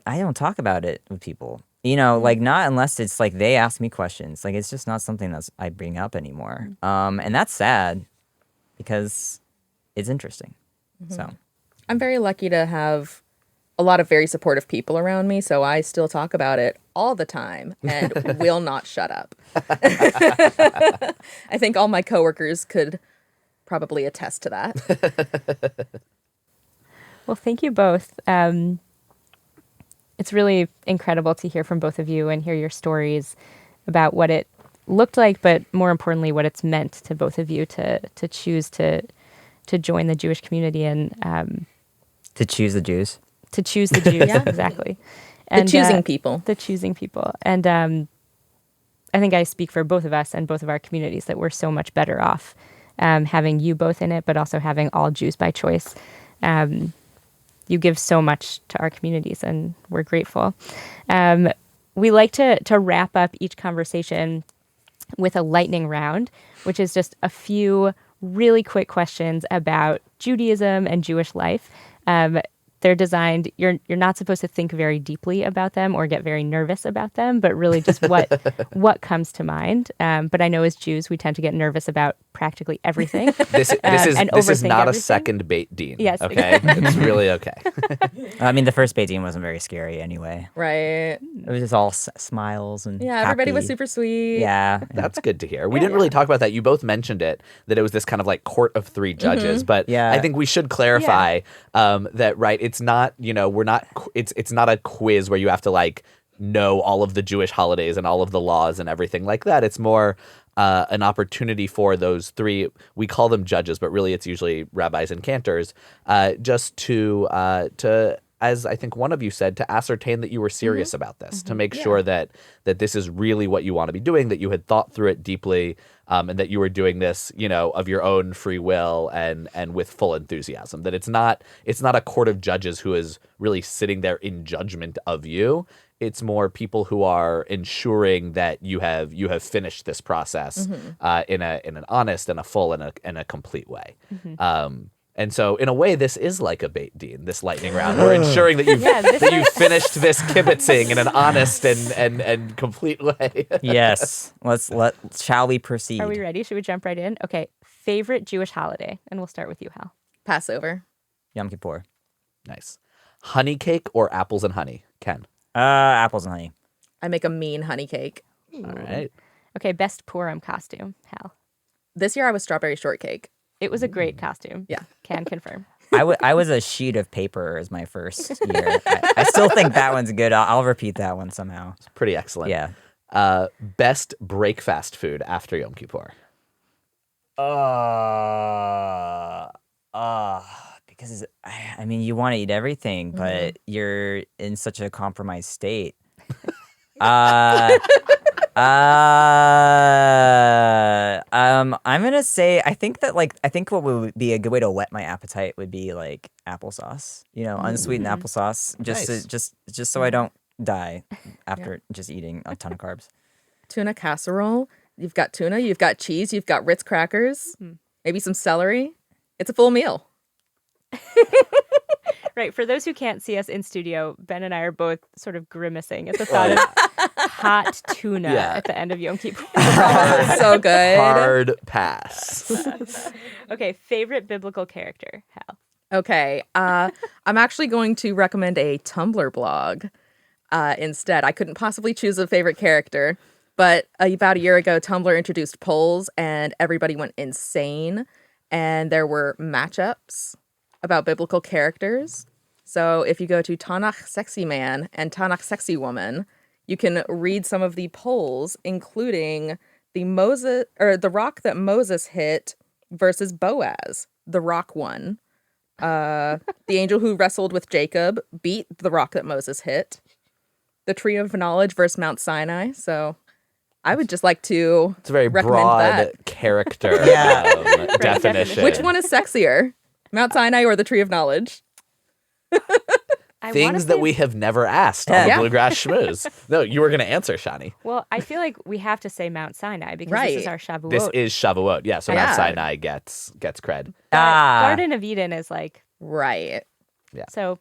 don't talk about it with people. You know, like, not unless it's like they ask me questions. Like, it's just not something I bring up anymore. And that's sad because it's interesting. So I'm very lucky to have a lot of very supportive people around me, so I still talk about it all the time and will not shut up. I think all my coworkers could probably attest to that. Well, thank you both. It's really incredible to hear from both of you and hear your stories about what it looked like, but more importantly, what it's meant to both of you to choose to join the Jewish community and to choose the Jews. To choose the Jews, exactly. And, the choosing people. The choosing people. And I think I speak for both of us and both of our communities that we're so much better off having you both in it, but also having all Jews by choice. You give so much to our communities, and we're grateful. We like to wrap up each conversation with a lightning round, which is just a few really quick questions about Judaism and Jewish life. They're designed, you're not supposed to think very deeply about them or get very nervous about them, but really just what comes to mind. But I know as Jews, we tend to get nervous about practically everything. This is not everything. a second Beit Din. Yes. Okay? It's really okay. I mean, the first Beit Din wasn't very scary anyway. Right. It was just all smiles and Yeah, everybody was happy. super sweet. Yeah. That's good to hear. We didn't really talk about that. You both mentioned it, that it was this kind of like court of three judges. But Yeah. I think we should clarify that, right, it's not, you know, it's not a quiz where you have to like know all of the Jewish holidays and all of the laws and everything like that. It's more an opportunity for those three, we call them judges, but really it's usually rabbis and cantors, just to as I think one of you said, to ascertain that you were serious about this, to make sure that this is really what you want to be doing, that you had thought through it deeply, and that you were doing this, you know, of your own free will and with full enthusiasm. That it's not a court of judges who is really sitting there in judgment of you. It's more people who are ensuring that you have finished this process in an honest and a full and a complete way. And so, in a way, this is like a Beit Din, this lightning round. We're ensuring that you've finished this kibitzing in an honest and complete way. Yes. Shall we proceed? Are we ready? Should we jump right in? Okay. Favorite Jewish holiday? And we'll start with you, Hal. Passover. Yom Kippur. Nice. Honey cake or apples and honey? Ken. Apples and honey. I make a mean honey cake. All right. Okay. Best Purim costume, Hal. This year I was strawberry shortcake. It was a great costume. Yeah. Can confirm. I was a sheet of paper as my first year. I still think that one's good. I'll repeat that one somehow. It's pretty excellent. Yeah. Best breakfast food after Yom Kippur? Because I mean, you want to eat everything, but you're in such a compromised state. I'm gonna say I think what would be a good way to whet my appetite would be like applesauce. You know, unsweetened applesauce, just so I don't die after just eating a ton of carbs. Tuna casserole. You've got tuna, you've got cheese, you've got Ritz crackers, maybe some celery. It's a full meal. Right. For those who can't see us in studio, Ben and I are both sort of grimacing at the thought of hot tuna at the end of Yom Kippur. So good. Hard pass. Okay. Favorite biblical character, Hal? Okay. I'm actually going to recommend a Tumblr blog instead. I couldn't possibly choose a favorite character, but about a year ago, Tumblr introduced polls and everybody went insane. And there were matchups about biblical characters. So if you go to Tanakh Sexy Man and Tanakh Sexy Woman, You can read some of the polls, including the rock that Moses hit versus Boaz. The rock won. The angel who wrestled with Jacob beat the rock that Moses hit. The tree of knowledge versus Mount Sinai. So I would just like to It's a very recommend broad that. character Yeah. definition. Which one is sexier? Mount Sinai or the tree of knowledge? I wanna Things that say- we have never asked on the Yeah. Bluegrass Schmooze. No, you were going to answer, Shani. Well, I feel like we have to say Mount Sinai because this is Right. our Shavuot. This is Shavuot. Yeah, so Mount Yeah. Sinai gets cred. Garden of Eden is like, Right. so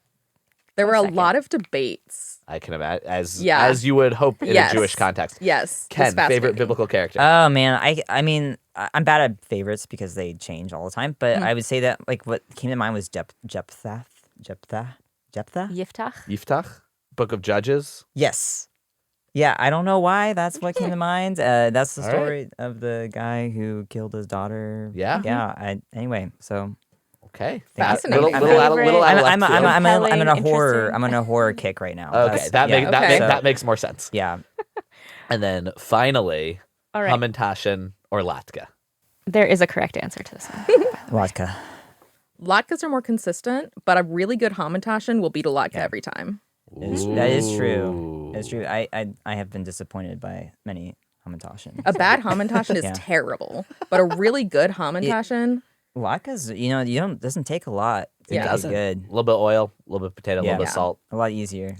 There were a second. lot of debates. I can imagine, as Yeah. you would hope in Yes. a Jewish context. Yes. Ken, it's favorite fascinating. biblical character? Oh man, I mean I'm bad at favorites because they change all the time. But I would say that like what came to mind was Jephthah. Yiftach. Yiftach, Book of Judges. Yes. Yeah, I don't know why. That's what came to mind. That's the All right. story of the guy who killed his daughter. Yeah. Yeah. Anyway, so Okay, Fascinating. Little out of Favorite- left field. I'm in a Compelling, horror. interesting. I'm in a horror kick right now. Okay, that makes Okay. that makes more sense. Yeah. And then finally, All right. Hamantashen or Latka. There is a correct answer to this one. Vodka. Latkes are more consistent, but a really good Hamantashen will beat a latke every time. That is true. It's true. I have been disappointed by many Hamantashen. A bad Hamantashen is Yeah. terrible, but a really good Hamantashen, Vodka's, doesn't take a lot. to Yeah. make it Doesn't. good. A little bit of oil, a little bit of potato, a little bit of Yeah. salt. A lot easier.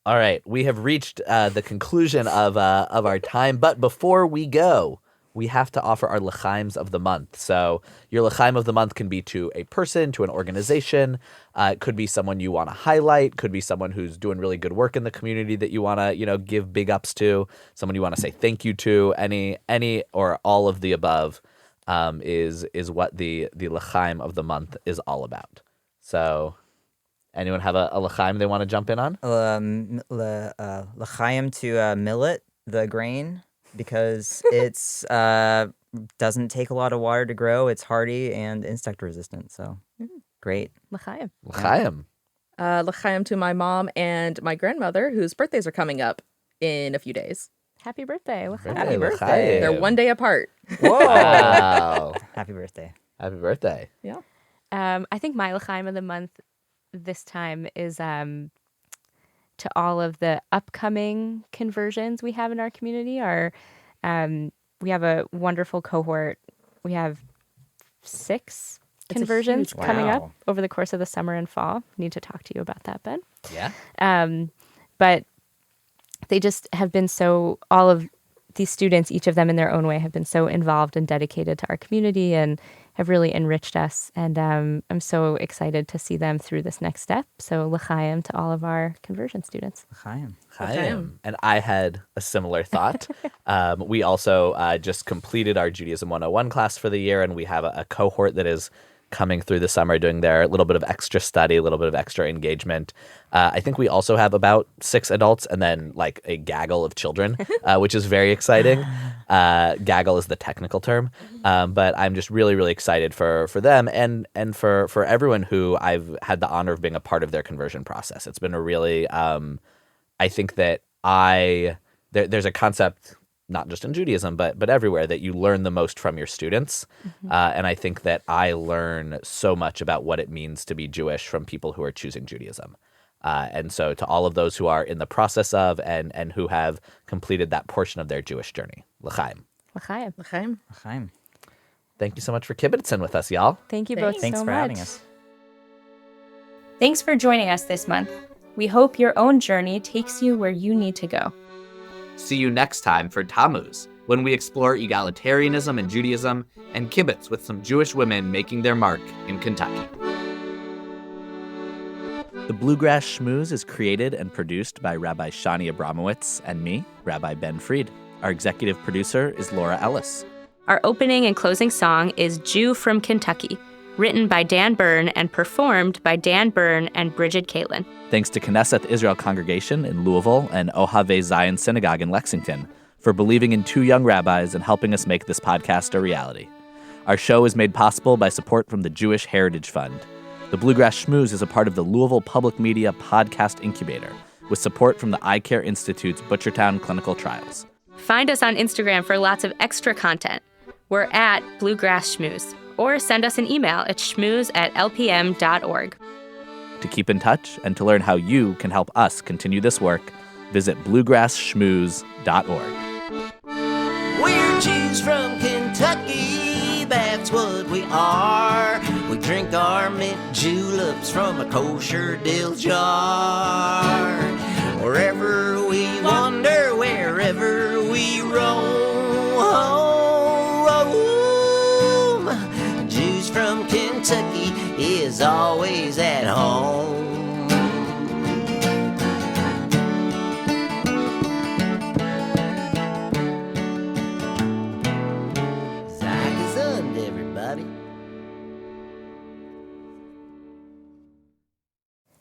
All right, we have reached the conclusion of our time, but before we go, we have to offer our l'chaims of the month. So your l'chaim of the month can be to a person, to an organization. It could be someone you want to highlight. Could be someone who's doing really good work in the community that you want to, give big ups to. Someone you want to say thank you to. Any or all of the above is what the l'chaim of the month is all about. So, anyone have a l'chaim they want to jump in on? L'chaim to millet, the grain, because it's doesn't take a lot of water to grow. It's hardy and insect resistant. So great. L'chaim. L'chaim. l'chaim to my mom and my grandmother, whose birthdays are coming up in a few days. Happy birthday. L'chaim. Happy birthday. They're one day apart. Whoa! Wow. Happy birthday. Happy birthday. Yeah. I think my l'chaim of the month this time is to all of the upcoming conversions we have in our community. We have a wonderful cohort. We have 6 a conversions huge coming up Wow. over the course of the summer and fall. Need to talk to you about that, Ben. Yeah. But they just have been all of these students, each of them in their own way, have been so involved and dedicated to our community and have really enriched us. And I'm so excited to see them through this next step. So l'chaim to all of our conversion students. L'chaim. Chaim. And I had a similar thought. We also just completed our Judaism 101 class for the year, and we have a cohort that is coming through the summer doing their little bit of extra study, a little bit of extra engagement. I think we also have about 6 adults and then like a gaggle of children, which is very exciting. Gaggle is the technical term. But I'm just really, really excited for them and for everyone who I've had the honor of being a part of their conversion process. It's been a really, I think that there's a concept not just in Judaism, but everywhere, that you learn the most from your students. And I think that I learn so much about what it means to be Jewish from people who are choosing Judaism. And so to all of those who are in the process of and who have completed that portion of their Jewish journey, l'chaim. L'chaim. L'chaim. L'chaim. Thank you so much for kibitzing with us, y'all. Thank you both Thanks so for much. having us. Thanks for joining us this month. We hope your own journey takes you where you need to go. See you next time for Tammuz, when we explore egalitarianism in Judaism and kibitz with some Jewish women making their mark in Kentucky. The Bluegrass Schmooze is created and produced by Rabbi Shani Abramowitz and me, Rabbi Ben Fried. Our executive producer is Laura Ellis. Our opening and closing song is Jew from Kentucky, written by Dan Byrne and performed by Dan Byrne and Bridget Caitlin. Thanks to Knesset Israel Congregation in Louisville and Ohave Zion Synagogue in Lexington for believing in 2 young rabbis and helping us make this podcast a reality. Our show is made possible by support from the Jewish Heritage Fund. The Bluegrass Schmooze is a part of the Louisville Public Media Podcast Incubator, with support from the Eye Care Institute's Butchertown Clinical Trials. Find us on Instagram for lots of extra content. We're at Bluegrass Schmooze, or send us an email at schmooze@lpm.org. To keep in touch and to learn how you can help us continue this work, visit bluegrassschmooze.org. We're Jews from Kentucky, that's what we are. We drink our mint juleps from a kosher dill jar. Wherever we wander, wherever we roam, Jews from Kentucky is always at home. Everybody.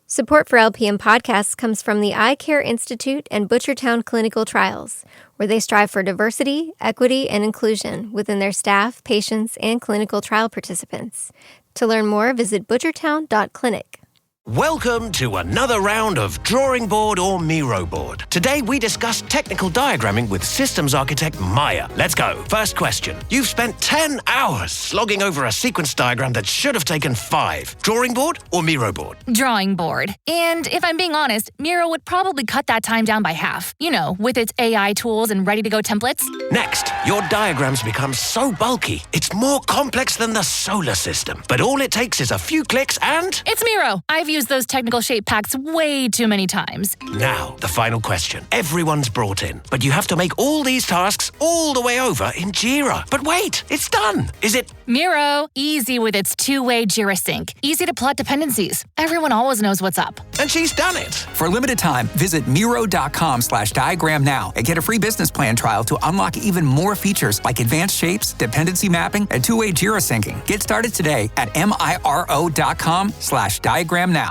Support for LPM podcasts comes from the Eye Care Institute and Butchertown Clinical Trials, where they strive for diversity, equity, and inclusion within their staff, patients, and clinical trial participants. To learn more, visit butchertown.clinic. Welcome to another round of Drawing Board or Miro Board. Today we discuss technical diagramming with systems architect Maya. Let's go. First question. You've spent 10 hours slogging over a sequence diagram that should have taken 5. Drawing board or Miro board? Drawing board. And if I'm being honest, Miro would probably cut that time down by half. You know, with its AI tools and ready-to-go templates. Next, your diagrams become so bulky, it's more complex than the solar system. But all it takes is a few clicks and... It's Miro. I've used those technical shape packs way too many times. Now, the final question. Everyone's brought in, but you have to make all these tasks all the way over in Jira. But wait, it's done. Is it... Miro, easy with its two-way Jira sync. Easy to plot dependencies. Everyone always knows what's up. And she's done it. For a limited time, visit Miro.com/diagram now and get a free business plan trial to unlock even more features like advanced shapes, dependency mapping, and two-way Jira syncing. Get started today at Miro.com/diagram now.